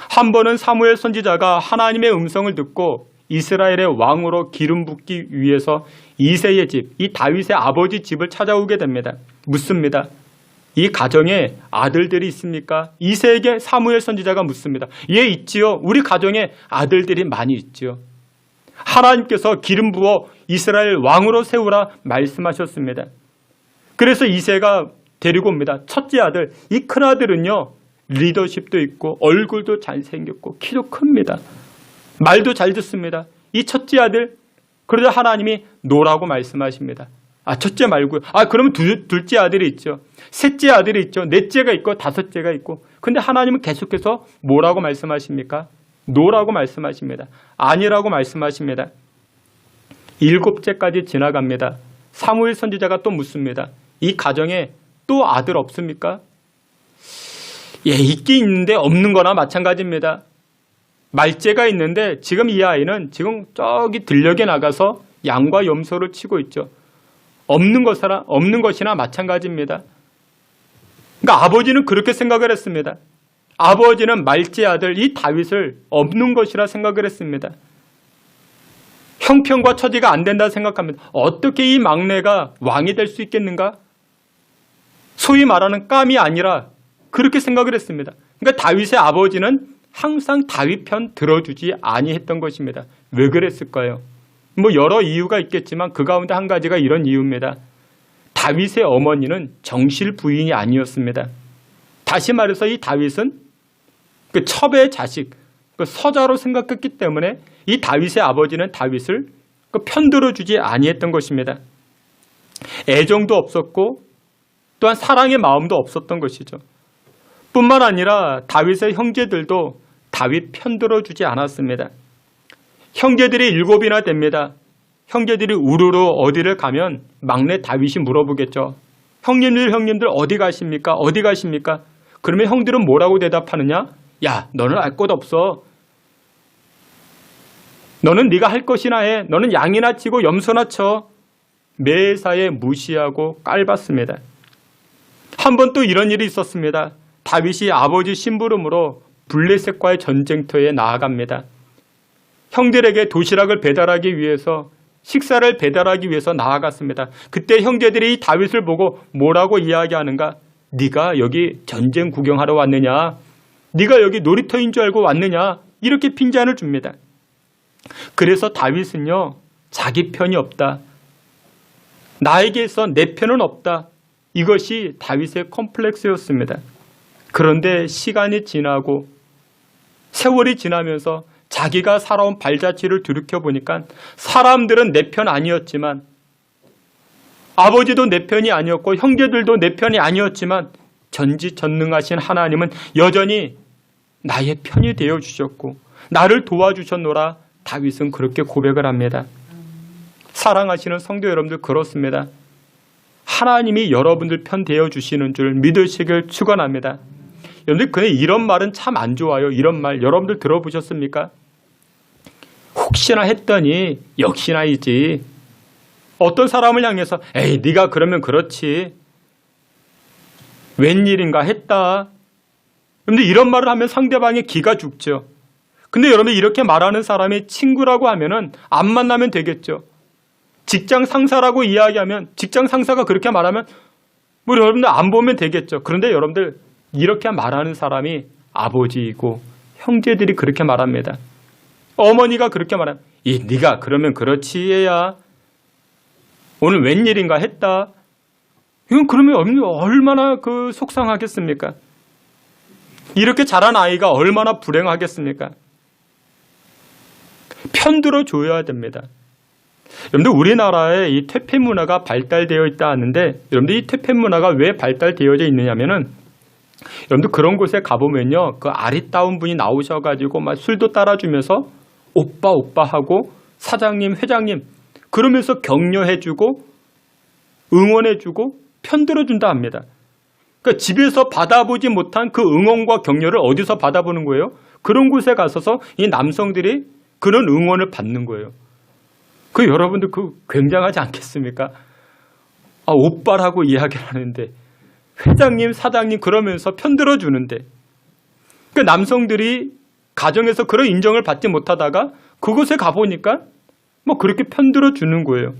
한 번은 사무엘 선지자가 하나님의 음성을 듣고 이스라엘의 왕으로 기름 붓기 위해서 이새의 집, 이 다윗의 아버지 집을 찾아오게 됩니다. 묻습니다. 이 가정에 아들들이 있습니까? 이새에게 사무엘 선지자가 묻습니다. 예, 있지요. 우리 가정에 아들들이 많이 있지요. 하나님께서 기름 부어 이스라엘 왕으로 세우라 말씀하셨습니다. 그래서 이새가 데리고 옵니다. 첫째 아들, 이 큰아들은요. 리더십도 있고 얼굴도 잘생겼고 키도 큽니다. 말도 잘 듣습니다. 이 첫째 아들, 그러자 하나님이 노라고 말씀하십니다. 첫째 말고요. 그러면 둘째 아들이 있죠. 셋째 아들이 있죠. 넷째가 있고 다섯째가 있고. 근데 하나님은 계속해서 뭐라고 말씀하십니까? 노라고 말씀하십니다. 아니라고 말씀하십니다. 7째까지 지나갑니다. 사무엘 선지자가 또 묻습니다. 이 가정에 또 아들 없습니까? 예, 있긴 있는데 없는 거나 마찬가지입니다. 말째가 있는데 지금 이 아이는 지금 저기 들녘에 나가서 양과 염소를 치고 있죠. 없는 것이나 마찬가지입니다. 그러니까 아버지는 그렇게 생각을 했습니다. 아버지는 말째 아들 이 다윗을 없는 것이라 생각을 했습니다. 형편과 처지가 안 된다 생각합니다. 어떻게 이 막내가 왕이 될 수 있겠는가? 소위 말하는 깜이 아니라 그렇게 생각을 했습니다. 그러니까 다윗의 아버지는 항상 다윗 편 들어주지 아니했던 것입니다. 왜 그랬을까요? 여러 이유가 있겠지만 그 가운데 한 가지가 이런 이유입니다. 다윗의 어머니는 정실 부인이 아니었습니다. 다시 말해서 이 다윗은 그 첩의 자식, 그 서자로 생각했기 때문에 이 다윗의 아버지는 다윗을 편들어주지 아니했던 것입니다. 애정도 없었고 또한 사랑의 마음도 없었던 것이죠. 뿐만 아니라 다윗의 형제들도 다윗 편들어주지 않았습니다. 형제들이 7이나 됩니다. 형제들이 우르르 어디를 가면 막내 다윗이 물어보겠죠. 형님들 어디 가십니까? 어디 가십니까? 그러면 형들은 뭐라고 대답하느냐? 야, 너는 알 것 없어. 너는 네가 할 것이나 해. 너는 양이나 치고 염소나 쳐. 매사에 무시하고 깔봤습니다. 한 번 또 이런 일이 있었습니다. 다윗이 아버지 심부름으로 블레셋과의 전쟁터에 나아갑니다. 형들에게 도시락을 배달하기 위해서, 식사를 배달하기 위해서 나아갔습니다. 그때 형제들이 다윗을 보고 뭐라고 이야기하는가? 네가 여기 전쟁 구경하러 왔느냐? 네가 여기 놀이터인 줄 알고 왔느냐? 이렇게 핀잔을 줍니다. 그래서 다윗은요, 자기 편이 없다. 나에게서 내 편은 없다. 이것이 다윗의 컴플렉스였습니다. 그런데 시간이 지나고 세월이 지나면서 자기가 살아온 발자취를 돌이켜보니까 사람들은 내 편 아니었지만, 아버지도 내 편이 아니었고 형제들도 내 편이 아니었지만, 전지전능하신 하나님은 여전히 나의 편이 되어주셨고 나를 도와주셨노라. 다윗은 그렇게 고백을 합니다. 사랑하시는 성도 여러분들, 그렇습니다. 하나님이 여러분들 편 되어주시는 줄 믿으시길 축원합니다. 여러분들, 근데 이런 말은 참 안 좋아요. 이런 말 여러분들 들어보셨습니까? 혹시나 했더니 역시나이지. 어떤 사람을 향해서 에이 네가 그러면 그렇지, 웬일인가 했다. 여러분들, 이런 말을 하면 상대방의 기가 죽죠. 근데 여러분들, 이렇게 말하는 사람이 친구라고 하면은 안 만나면 되겠죠. 직장 상사라고 이야기하면, 직장 상사가 그렇게 말하면 뭐 여러분들 안 보면 되겠죠. 그런데 여러분들, 이렇게 말하는 사람이 아버지이고 형제들이 그렇게 말합니다. 어머니가 그렇게 말하면 네가 그러면 그렇지 얘야, 오늘 웬일인가 했다. 이건 그러면 얼마나 속상하겠습니까? 이렇게 자란 아이가 얼마나 불행하겠습니까? 편들어 줘야 됩니다. 여러분들, 우리나라에 이 퇴폐 문화가 발달되어 있다 하는데, 여러분들, 이 퇴폐 문화가 왜 발달되어져 있느냐면은, 여러분들 그런 곳에 가보면요, 그 아리따운 분이 나오셔가지고 막 술도 따라주면서 오빠 오빠 하고 사장님 회장님 그러면서 격려해주고 응원해주고 편들어준다 합니다. 그러니까 집에서 받아보지 못한 그 응원과 격려를 어디서 받아보는 거예요? 그런 곳에 가서서 이 남성들이 그런 응원을 받는 거예요. 그 여러분들 굉장하지 않겠습니까? 오빠라고 이야기를 하는데, 회장님, 사장님 그러면서 편들어 주는데, 그 남성들이 가정에서 그런 인정을 받지 못하다가 그곳에 가보니까 뭐 그렇게 편들어 주는 거예요.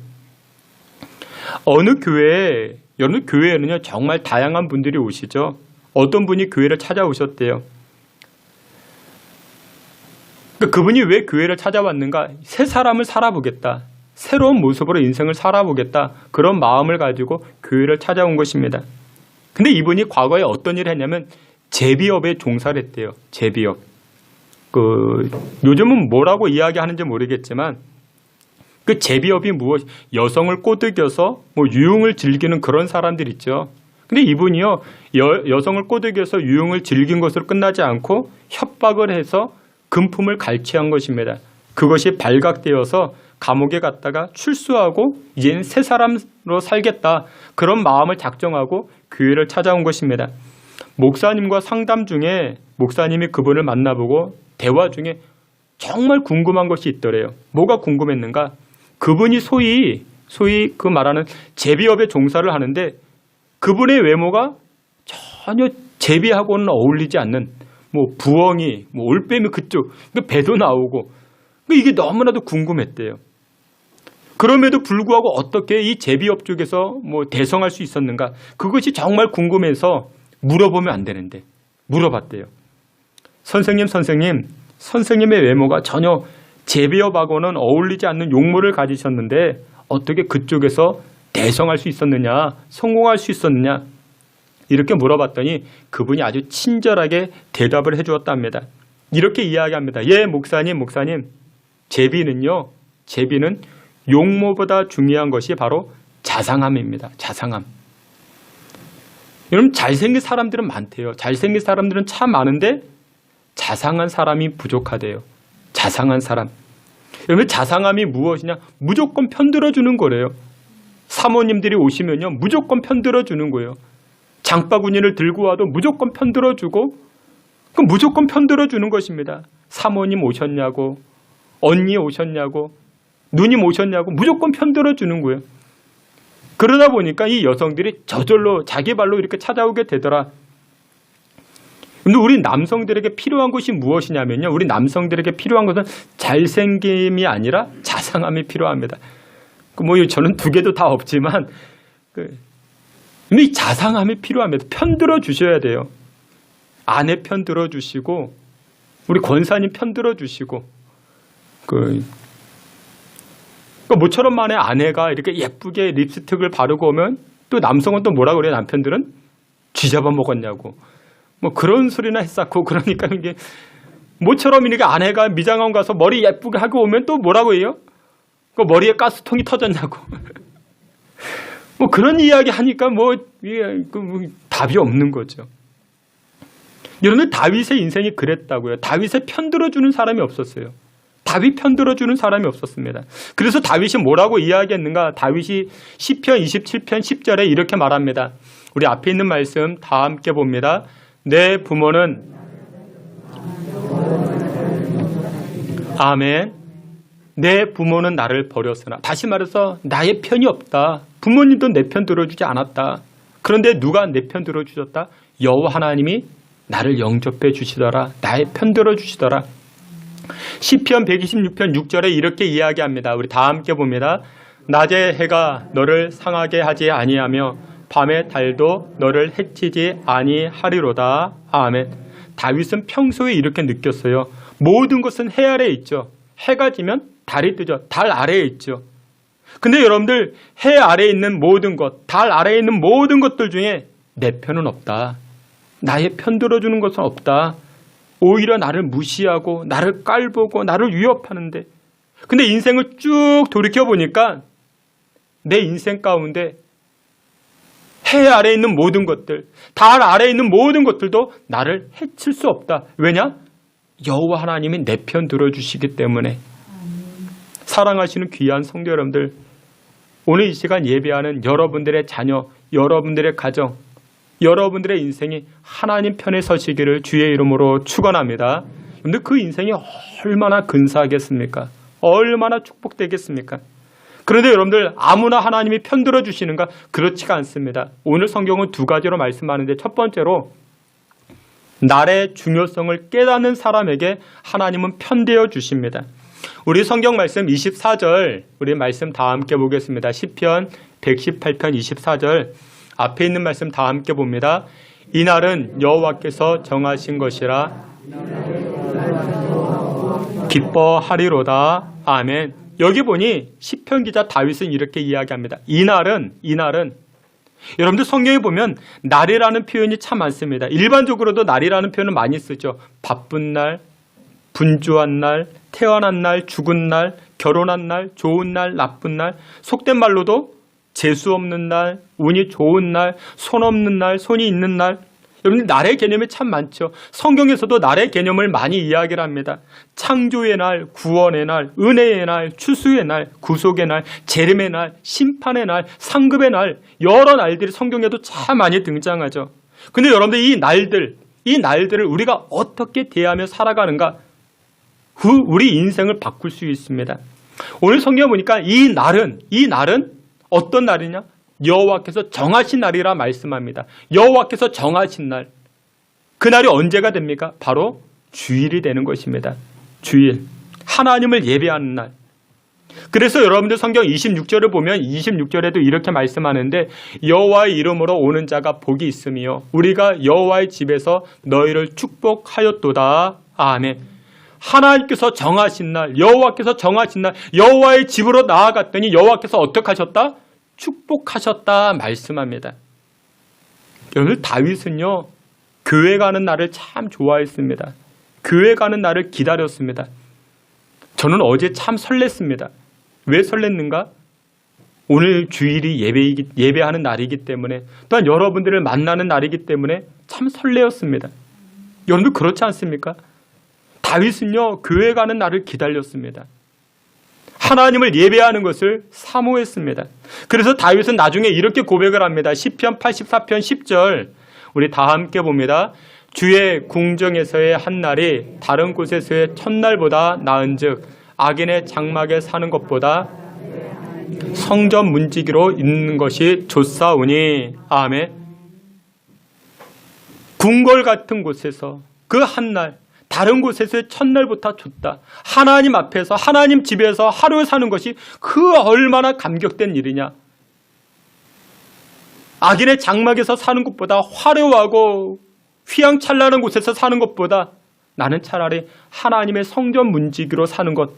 어느 교회에, 여러분, 교회에는요 정말 다양한 분들이 오시죠. 어떤 분이 교회를 찾아오셨대요. 그분이 왜 교회를 찾아왔는가? 새 사람을 살아보겠다, 새로운 모습으로 인생을 살아보겠다, 그런 마음을 가지고 교회를 찾아온 것입니다. 근데 이분이 과거에 어떤 일을 했냐면 제비업에 종사를 했대요. 제비업. 요즘은 뭐라고 이야기하는지 모르겠지만 그 제비업이 무엇, 여성을 꼬드겨서 뭐 유흥을 즐기는 그런 사람들 있죠. 근데 이분이요, 여성을 꼬드겨서 유흥을 즐긴 것으로 끝나지 않고 협박을 해서 금품을 갈취한 것입니다. 그것이 발각되어서 감옥에 갔다가 출소하고 이제는 새 사람으로 살겠다, 그런 마음을 작정하고 교회를 찾아온 것입니다. 목사님과 상담 중에 목사님이 그분을 만나보고 대화 중에 정말 궁금한 것이 있더래요. 뭐가 궁금했는가? 그분이 소위 그 말하는 제비업에 종사를 하는데 그분의 외모가 전혀 제비하고는 어울리지 않는, 뭐 부엉이, 뭐 올빼미 그쪽, 배도 나오고, 이게 너무나도 궁금했대요. 그럼에도 불구하고 어떻게 이 제비업 쪽에서 뭐 대성할 수 있었는가? 그것이 정말 궁금해서 물어보면 안 되는데 물어봤대요. 선생님의 외모가 전혀 제비업하고는 어울리지 않는 용모를 가지셨는데 어떻게 그쪽에서 대성할 수 있었느냐, 성공할 수 있었느냐, 이렇게 물어봤더니 그분이 아주 친절하게 대답을 해주었답니다. 이렇게 이야기합니다. 예, 목사님, 제비는 용모보다 중요한 것이 바로 자상함입니다. 자상함. 여러분, 잘생긴 사람들은 많대요. 잘생긴 사람들은 참 많은데 자상한 사람이 부족하대요. 자상한 사람. 여러분, 자상함이 무엇이냐? 무조건 편들어주는 거래요. 사모님들이 오시면요, 무조건 편들어주는 거예요. 장바구니를 들고 와도 무조건 편들어주고, 그럼 무조건 편들어주는 것입니다. 사모님 오셨냐고, 언니 오셨냐고, 누님 오셨냐고 무조건 편들어주는 거예요. 그러다 보니까 이 여성들이 저절로 자기 발로 이렇게 찾아오게 되더라. 근데 우리 남성들에게 필요한 것이 무엇이냐면요. 우리 남성들에게 필요한 것은 잘생김이 아니라 자상함이 필요합니다. 뭐 저는 두 개도 다 없지만 근데 이 자상함이 필요합니다. 편들어 주셔야 돼요. 아내 편들어 주시고 우리 권사님 편들어 주시고 모처럼 만에 아내가 이렇게 예쁘게 립스틱을 바르고 오면 또 남성은 또 뭐라 그래요? 남편들은 쥐잡아 먹었냐고 뭐 그런 소리나 했었고 그러니까 이게 모처럼 이렇게 아내가 미장원 가서 머리 예쁘게 하고 오면 또 뭐라고 해요? 그 머리에 가스통이 터졌냐고 뭐 그런 이야기 하니까 뭐 답이 없는 거죠. 여러분들 다윗의 인생이 그랬다고요. 다윗의 편들어주는 사람이 없었어요. 다윗 편들어주는 사람이 없었습니다. 그래서 다윗이 뭐라고 이야기했는가? 다윗이 시편 27편 10절에 이렇게 말합니다. 우리 앞에 있는 말씀 다 함께 봅니다. 내 부모는 아멘. 내 부모는 나를 버렸으나 다시 말해서 나의 편이 없다. 부모님도 내 편 들어주지 않았다. 그런데 누가 내 편 들어주셨다? 여호와 하나님이 나를 영접해 주시더라. 나의 편 들어주시더라. 시편 126편 6절에 이렇게 이야기합니다. 우리 다 함께 봅니다. 낮에 해가 너를 상하게 하지 아니하며 밤에 달도 너를 해치지 아니하리로다. 아멘. 다윗은 평소에 이렇게 느꼈어요. 모든 것은 해 아래에 있죠. 해가 지면 달이 뜨죠. 달 아래에 있죠. 근데 여러분들 해 아래에 있는 모든 것, 달 아래에 있는 모든 것들 중에 내 편은 없다. 나의 편 들어주는 것은 없다. 오히려 나를 무시하고 나를 깔보고 나를 위협하는데 근데 인생을 쭉 돌이켜보니까 내 인생 가운데 해 아래에 있는 모든 것들, 달 아래에 있는 모든 것들도 나를 해칠 수 없다. 왜냐? 여호와 하나님이 내 편 들어주시기 때문에. 사랑하시는 귀한 성도 여러분들, 오늘 이 시간 예배하는 여러분들의 자녀, 여러분들의 가정, 여러분들의 인생이 하나님 편에 서시기를 주의 이름으로 축원합니다. 근데 그 인생이 얼마나 근사하겠습니까? 얼마나 축복되겠습니까? 그런데 여러분들 아무나 하나님이 편들어 주시는가? 그렇지가 않습니다. 오늘 성경은 두 가지로 말씀하는데 첫 번째로 날의 중요성을 깨닫는 사람에게 하나님은 편되어 주십니다. 우리 성경 말씀 24절 우리 말씀 다 함께 보겠습니다. 시편 118편 24절 앞에 있는 말씀 다 함께 봅니다. 이날은 여호와께서 정하신 것이라 기뻐하리로다. 아멘. 여기 보니 시편 기자 다윗은 이렇게 이야기합니다. 이날은 여러분들 성경에 보면 날이라는 표현이 참 많습니다. 일반적으로도 날이라는 표현을 많이 쓰죠. 바쁜 날, 분주한 날, 태어난 날, 죽은 날, 결혼한 날, 좋은 날, 나쁜 날, 속된 말로도 재수 없는 날, 운이 좋은 날, 손 없는 날, 손이 있는 날. 여러분들 날의 개념이 참 많죠. 성경에서도 날의 개념을 많이 이야기를 합니다. 창조의 날, 구원의 날, 은혜의 날, 추수의 날, 구속의 날, 재림의 날, 심판의 날, 상급의 날, 여러 날들이 성경에도 참 많이 등장하죠. 근데 여러분들 이 날들을 우리가 어떻게 대하며 살아가는가? 우리 인생을 바꿀 수 있습니다. 오늘 성경 보니까 이 날은 어떤 날이냐? 여호와께서 정하신 날이라 말씀합니다. 여호와께서 정하신 날. 그 날이 언제가 됩니까? 바로 주일이 되는 것입니다. 주일. 하나님을 예배하는 날. 그래서 여러분들 성경 26절을 보면 26절에도 이렇게 말씀하는데 여호와의 이름으로 오는 자가 복이 있으며 우리가 여호와의 집에서 너희를 축복하였도다. 아멘. 하나님께서 정하신 날, 여호와께서 정하신 날, 여호와의 집으로 나아갔더니 여호와께서 어떻게 하셨다? 축복하셨다 말씀합니다. 여러분 다윗은요 교회 가는 날을 참 좋아했습니다. 교회 가는 날을 기다렸습니다. 저는 어제 참 설렜습니다. 왜 설렜는가? 오늘 주일이 예배하는 날이기 때문에 또한 여러분들을 만나는 날이기 때문에 참 설레었습니다. 여러분들 그렇지 않습니까? 다윗은요 교회 가는 날을 기다렸습니다. 하나님을 예배하는 것을 사모했습니다. 그래서 다윗은 나중에 이렇게 고백을 합니다. 시편 84편 10절 우리 다 함께 봅니다. 주의 궁정에서의 한 날이 다른 곳에서의 첫날보다 나은즉 악인의 장막에 사는 것보다 성전 문지기로 있는 것이 좋사오니. 아멘. 궁궐 같은 곳에서 그 한날, 다른 곳에서의 첫날보다 좋다. 하나님 앞에서, 하나님 집에서 하루 사는 것이 그 얼마나 감격된 일이냐. 악인의 장막에서 사는 것보다, 화려하고 휘황찬란한 곳에서 사는 것보다 나는 차라리 하나님의 성전 문지기로 사는 것,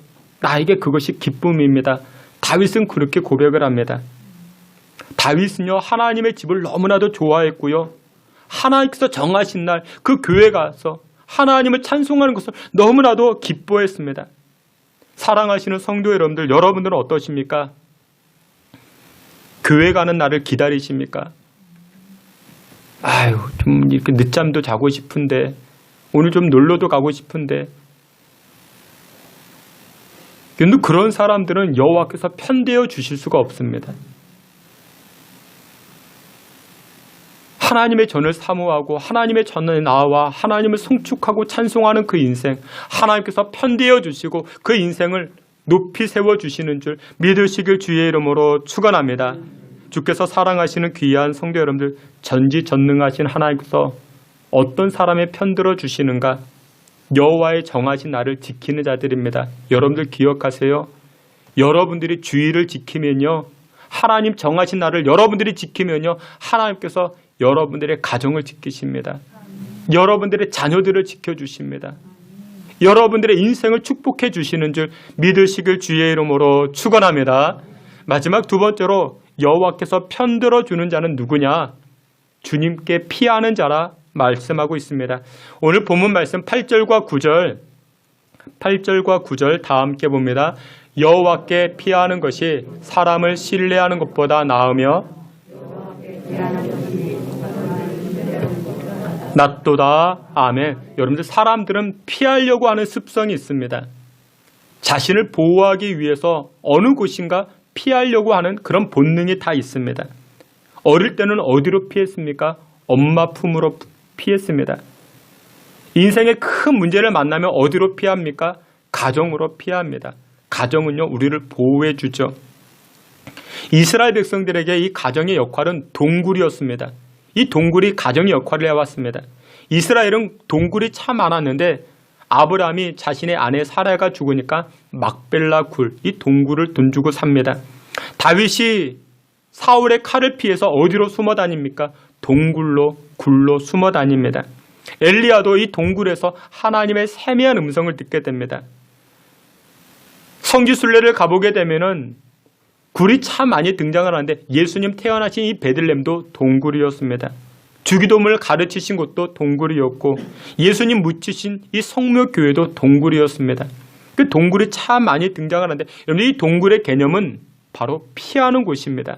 나에게 그것이 기쁨입니다. 다윗은 그렇게 고백을 합니다. 다윗은요, 하나님의 집을 너무나도 좋아했고요, 하나님께서 정하신 날 그 교회 가서 하나님을 찬송하는 것을 너무나도 기뻐했습니다. 사랑하시는 성도 여러분들, 여러분들은 어떠십니까? 교회 가는 날을 기다리십니까? 아유, 좀 이렇게 늦잠도 자고 싶은데, 오늘 좀 놀러도 가고 싶은데. 근데 그런 사람들은 여호와께서 편대어 주실 수가 없습니다. 하나님의 전을 사모하고 하나님의 전에 나와 하나님을 송축하고 찬송하는 그 인생, 하나님께서 편대어 주시고 그 인생을 높이 세워주시는 줄 믿으시길 주의 이름으로 축원합니다. 주께서 사랑하시는 귀한 성도 여러분들, 전지전능하신 하나님께서 어떤 사람의 편들어 주시는가? 여호와의 정하신 날을 지키는 자들입니다. 여러분들 기억하세요. 여러분들이 주의를 지키면요, 하나님 정하신 날을 여러분들이 지키면요, 하나님께서 여러분들의 가정을 지키십니다. 여러분들의 자녀들을 지켜주십니다. 여러분들의 인생을 축복해 주시는 줄 믿으시길 주의 이름으로 축원합니다. 마지막 두 번째로 여호와께서 편들어 주는 자는 누구냐? 주님께 피하는 자라 말씀하고 있습니다. 오늘 본문 말씀 8절과 9절 다 함께 봅니다. 여호와께 피하는 것이 사람을 신뢰하는 것보다 나으며 낫도다. 아멘. 여러분들, 사람들은 피하려고 하는 습성이 있습니다. 자신을 보호하기 위해서 어느 곳인가 피하려고 하는 그런 본능이 다 있습니다. 어릴 때는 어디로 피했습니까? 엄마 품으로 피했습니다. 인생의 큰 문제를 만나면 어디로 피합니까? 가정으로 피합니다. 가정은요, 우리를 보호해 주죠. 이스라엘 백성들에게 이 가정의 역할은 동굴이었습니다. 이 동굴이 가정의 역할을 해왔습니다. 이스라엘은 동굴이 참 많았는데 아브라함이 자신의 아내 사라가 죽으니까 막벨라 굴, 이 동굴을 돈 주고 삽니다. 다윗이 사울의 칼을 피해서 어디로 숨어 다닙니까? 동굴로, 굴로 숨어 다닙니다. 엘리야도 이 동굴에서 하나님의 세미한 음성을 듣게 됩니다. 성지순례를 가보게 되면은 굴이 참 많이 등장을 하는데 예수님 태어나신 이 베들렘도 동굴이었습니다. 주기도문을 가르치신 곳도 동굴이었고 예수님 묻히신 이 성묘교회도 동굴이었습니다. 그 동굴이 참 많이 등장을 하는데 여러분, 이 동굴의 개념은 바로 피하는 곳입니다.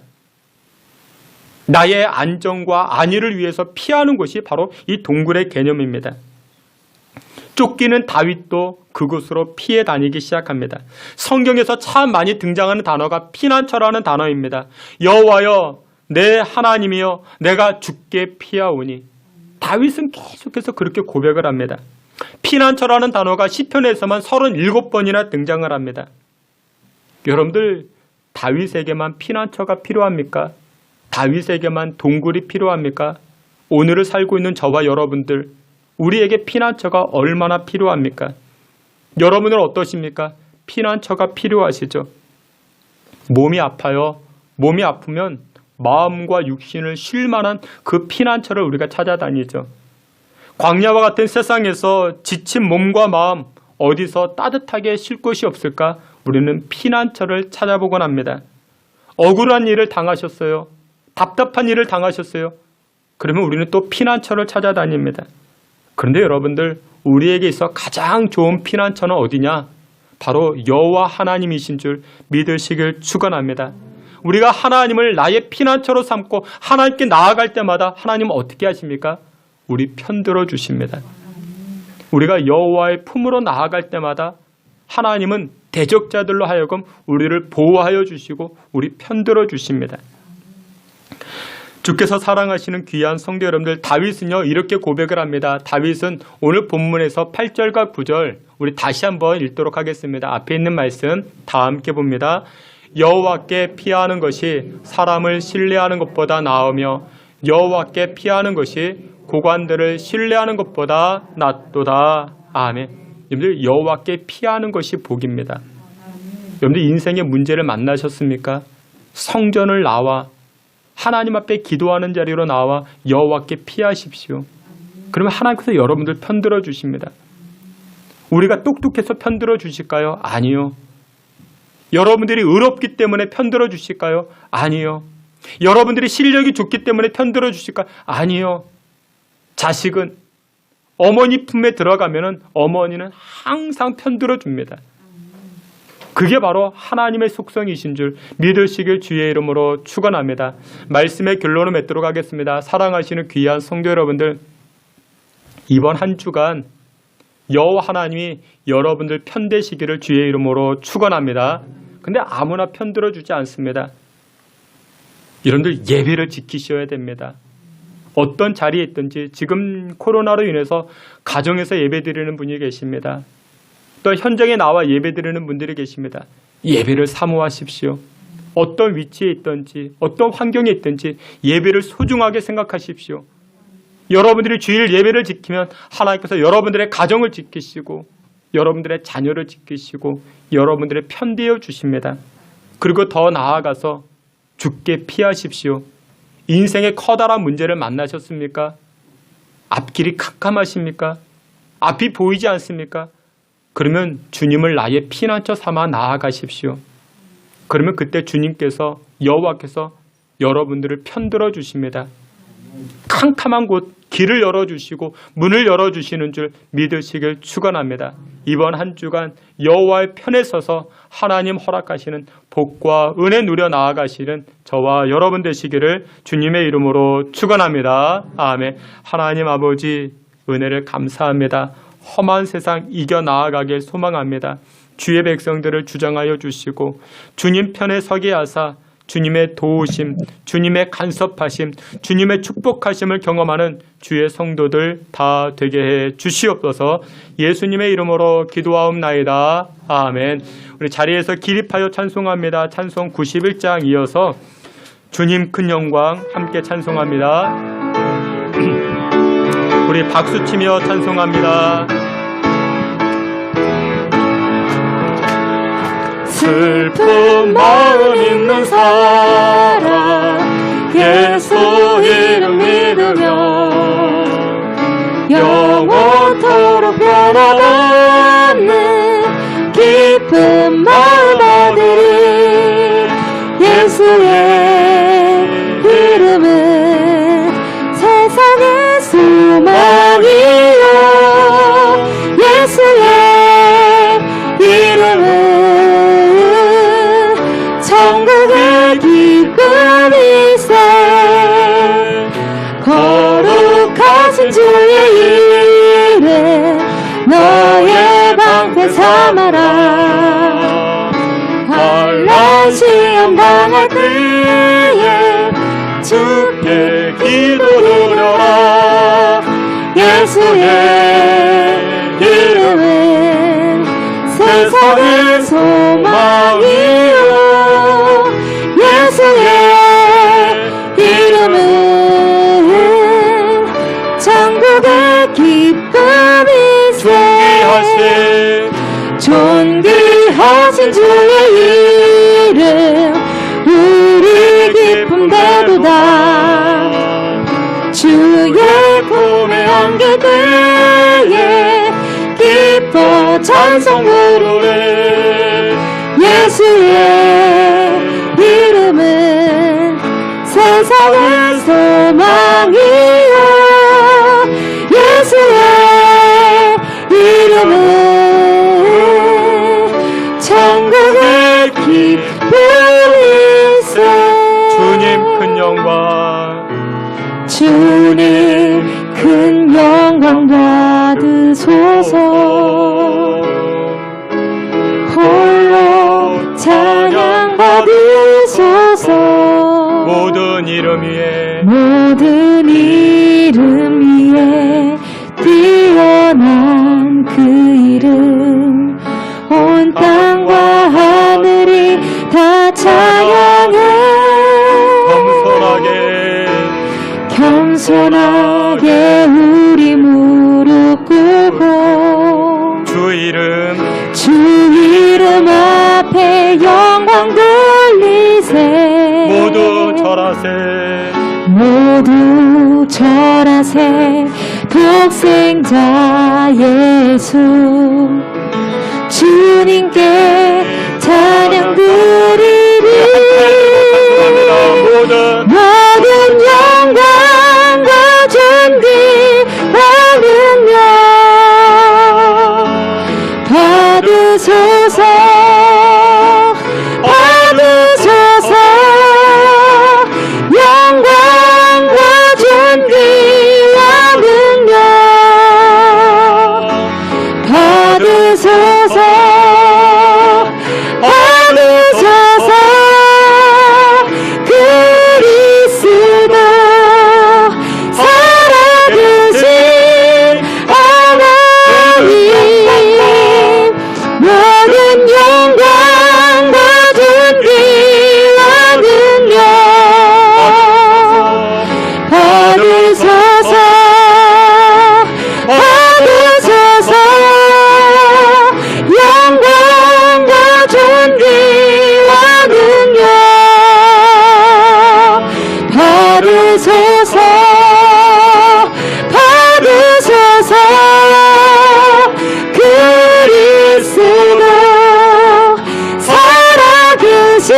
나의 안정과 안위를 위해서 피하는 곳이 바로 이 동굴의 개념입니다. 쫓기는 다윗도 그곳으로 피해 다니기 시작합니다. 성경에서 참 많이 등장하는 단어가 피난처라는 단어입니다. 여호와여, 내 하나님이여, 내가 주께 피하오니. 다윗은 계속해서 그렇게 고백을 합니다. 피난처라는 단어가 시편에서만 37번이나 등장을 합니다. 여러분들, 다윗에게만 피난처가 필요합니까? 다윗에게만 동굴이 필요합니까? 오늘을 살고 있는 저와 여러분들, 우리에게 피난처가 얼마나 필요합니까? 여러분은 어떠십니까? 피난처가 필요하시죠? 몸이 아파요. 몸이 아프면 마음과 육신을 쉴 만한 그 피난처를 우리가 찾아다니죠. 광야와 같은 세상에서 지친 몸과 마음, 어디서 따뜻하게 쉴 곳이 없을까? 우리는 피난처를 찾아보곤 합니다. 억울한 일을 당하셨어요. 답답한 일을 당하셨어요. 그러면 우리는 또 피난처를 찾아다닙니다. 그런데 여러분들, 우리에게 있어 가장 좋은 피난처는 어디냐? 바로 여호와 하나님이신 줄 믿으시길 축원합니다. 우리가 하나님을 나의 피난처로 삼고 하나님께 나아갈 때마다 하나님은 어떻게 하십니까? 우리 편들어 주십니다. 우리가 여호와의 품으로 나아갈 때마다 하나님은 대적자들로 하여금 우리를 보호하여 주시고 우리 편들어 주십니다. 주께서 사랑하시는 귀한 성도 여러분들, 다윗은요 이렇게 고백을 합니다. 다윗은 오늘 본문에서 8절과 9절 우리 다시 한번 읽도록 하겠습니다. 앞에 있는 말씀 다 함께 봅니다. 여호와께 피하는 것이 사람을 신뢰하는 것보다 나으며 여호와께 피하는 것이 고관들을 신뢰하는 것보다 낫도다. 아멘. 여러분들, 여호와께 피하는 것이 복입니다. 여러분들, 인생의 문제를 만나셨습니까? 성전을 나와 하나님 앞에 기도하는 자리로 나와 여호와께 피하십시오. 그러면 하나님께서 여러분들 편들어 주십니다. 우리가 똑똑해서 편들어 주실까요? 아니요. 여러분들이 의롭기 때문에 편들어 주실까요? 아니요. 여러분들이 실력이 좋기 때문에 편들어 주실까요? 아니요. 자식은 어머니 품에 들어가면은 어머니는 항상 편들어 줍니다. 그게 바로 하나님의 속성이신 줄 믿으시길 주의 이름으로 축원합니다. 말씀의 결론을 맺도록 하겠습니다. 사랑하시는 귀한 성도 여러분들, 이번 한 주간 여호와 하나님이 여러분들 편되시기를 주의 이름으로 축원합니다. 근데 아무나 편들어 주지 않습니다. 여러분들, 예배를 지키셔야 됩니다. 어떤 자리에 있든지. 지금 코로나로 인해서 가정에서 예배드리는 분이 계십니다. 또 현장에 나와 예배드리는 분들이 계십니다. 예배를 사모하십시오. 어떤 위치에 있든지 어떤 환경에 있든지 예배를 소중하게 생각하십시오. 여러분들이 주일 예배를 지키면 하나님께서 여러분들의 가정을 지키시고 여러분들의 자녀를 지키시고 여러분들의 편되어 주십니다. 그리고 더 나아가서 주께 피하십시오. 인생의 커다란 문제를 만나셨습니까? 앞길이 캄캄하십니까? 앞이 보이지 않습니까? 그러면 주님을 나의 피난처 삼아 나아가십시오. 그러면 그때 주님께서, 여호와께서 여러분들을 편들어 주십니다. 캄캄한 곳 길을 열어주시고 문을 열어주시는 줄 믿으시길 축원합니다. 이번 한 주간 여호와의 편에 서서 하나님 허락하시는 복과 은혜 누려 나아가시는 저와 여러분 되시기를 주님의 이름으로 축원합니다. 아멘. 하나님 아버지, 은혜를 감사합니다. 험한 세상 이겨 나아가길 소망합니다. 주의 백성들을 주장하여 주시고 주님 편에 서게 하사 주님의 도우심, 주님의 간섭하심, 주님의 축복하심을 경험하는 주의 성도들 다 되게 해 주시옵소서. 예수님의 이름으로 기도하옵나이다. 아멘. 우리 자리에서 기립하여 찬송합니다. 찬송 91장 이어서 주님 큰 영광 함께 찬송합니다. 우리 박수치며 찬송합니다. 슬픈 마음 있는 사람 예수 이름 믿으며 영원토록 변함없는 기쁜 마음 아들이 예수의 이름은 세상의 소망이요 예수의 이름은 천국의 기쁨이세 거룩하신 주의 이름 너의 방패 삼아라 환난 시험 당할 때에 주께 기도드려라 예수의 이름은 세상의 소망이요 예수의 이름은 천국의 기쁨이세 존귀하신 주의 이름 우리 기쁨 되도다 주의 품에 안길 때에 기뻐 찬송 부르네 예수의 이름은 세상의 소망이요 예수의 이름은 천국의 기쁨이세 주님 큰 영광 주님 큰 영광 받으소서 홀로 찬양 받으소서 모든 이름 위에 뛰어난 그 이름 온 땅과 하늘이 다 찬양해 겸손하게 우리 무릎 꿇고 주 이름 앞에 영광 돌리세 모두 절하세 독생자 예수 주님께 찬양 드리리 모든 영광과 존귀와 능력 받으소서 영광과 존귀와 능력 받으소서 그리스도 살아계신 하나님 모든 영광과 존귀와 능력 받으소서 영광과 존귀와 능력 받으소서 그리스도 살아계신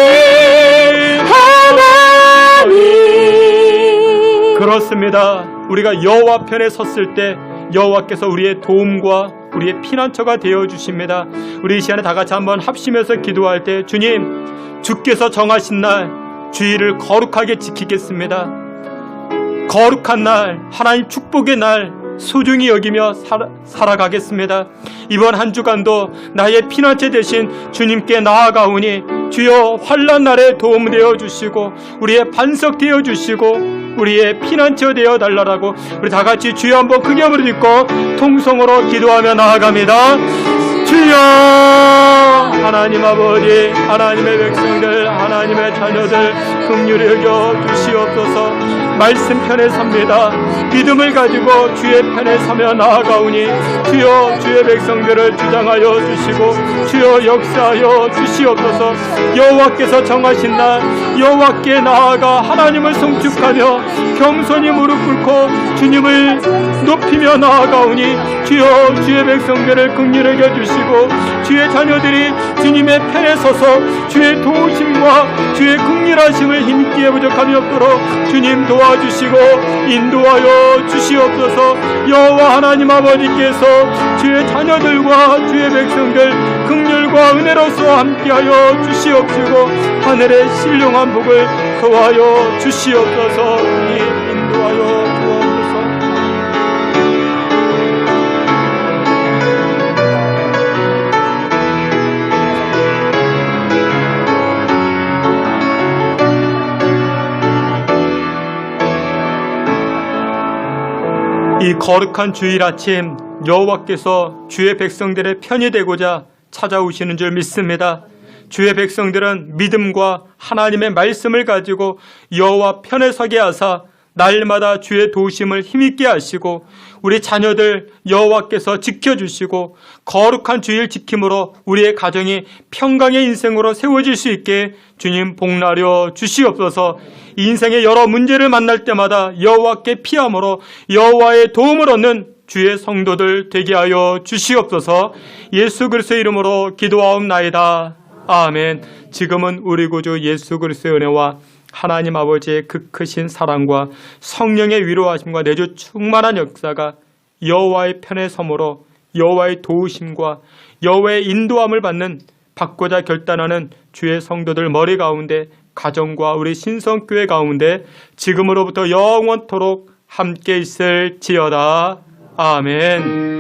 하나님 그렇습니다. 우리가 여호와 편에 섰을 때 여호와께서 우리의 도움과 우리의 피난처가 되어 주십니다. 우리 이 시간에 다 같이 한번 합심해서 기도할 때 주님, 주께서 정하신 날 주의를 거룩하게 지키겠습니다. 거룩한 날, 하나님 축복의 날 소중히 여기며 살아가겠습니다. 이번 한 주간도 나의 피난처 되신 주님께 나아가오니 주여 환난 날에 도움 되어 주시고 우리의 반석 되어 주시고 우리의 피난처 되어 달라라고 우리 다 같이 주여 한번 크게 부르짖고 통성으로 기도하며 나아갑니다. 주여 하나님 아버지, 하나님의 백성들, 하나님의 자녀들 긍휼히 여겨 주시옵소서. 말씀 편에 섭니다. 믿음을 가지고 주의 편에 서며 나아가오니 주여 주의 백성들을 주장하여 주시고 주여 역사하여 주시옵소서. 여호와께서 정하신 날 여호와께 나아가 하나님을 송축하며 겸손히 무릎 꿇고 주님을 높이며 나아가오니 주여 주의 백성들을 긍휼히 여겨 주시고 주의 자녀들이 주님의 편에 서서 주의 도우심과 주의 긍휼하심을 힘있게 부족함이 없도록 주님 도와주시고 인도하여 주시옵소서. 여호와 하나님 아버지께서 주의 자녀들과 주의 백성들 긍휼과 은혜로서 함께하여 주시옵시고 하늘의 신령한 복을 더하여 주시옵소서. 인도하여 주옵소서. 이 거룩한 주일 아침 여호와께서 주의 백성들의 편이 되고자 찾아오시는 줄 믿습니다. 주의 백성들은 믿음과 하나님의 말씀을 가지고 여호와 편에 서게 하사 날마다 주의 도우심을 힘있게 하시고 우리 자녀들 여호와께서 지켜주시고 거룩한 주일 지킴으로 우리의 가정이 평강의 인생으로 세워질 수 있게 주님 복나려 주시옵소서. 인생의 여러 문제를 만날 때마다 여호와께 피함으로 여호와의 도움을 얻는 주의 성도들 되게 하여 주시옵소서. 예수 그리스도의 이름으로 기도하옵나이다. 아멘. 지금은 우리 구주 예수 그리스도의 은혜와 하나님 아버지의 그 크신 사랑과 성령의 위로하심과 내주 충만한 역사가 여호와의 편에 서므로 여호와의 도우심과 여호와의 인도함을 받고자 결단하는 주의 성도들 머리 가운데 가정과 우리 신성교회 가운데 지금으로부터 영원토록 함께 있을지어다. 아멘.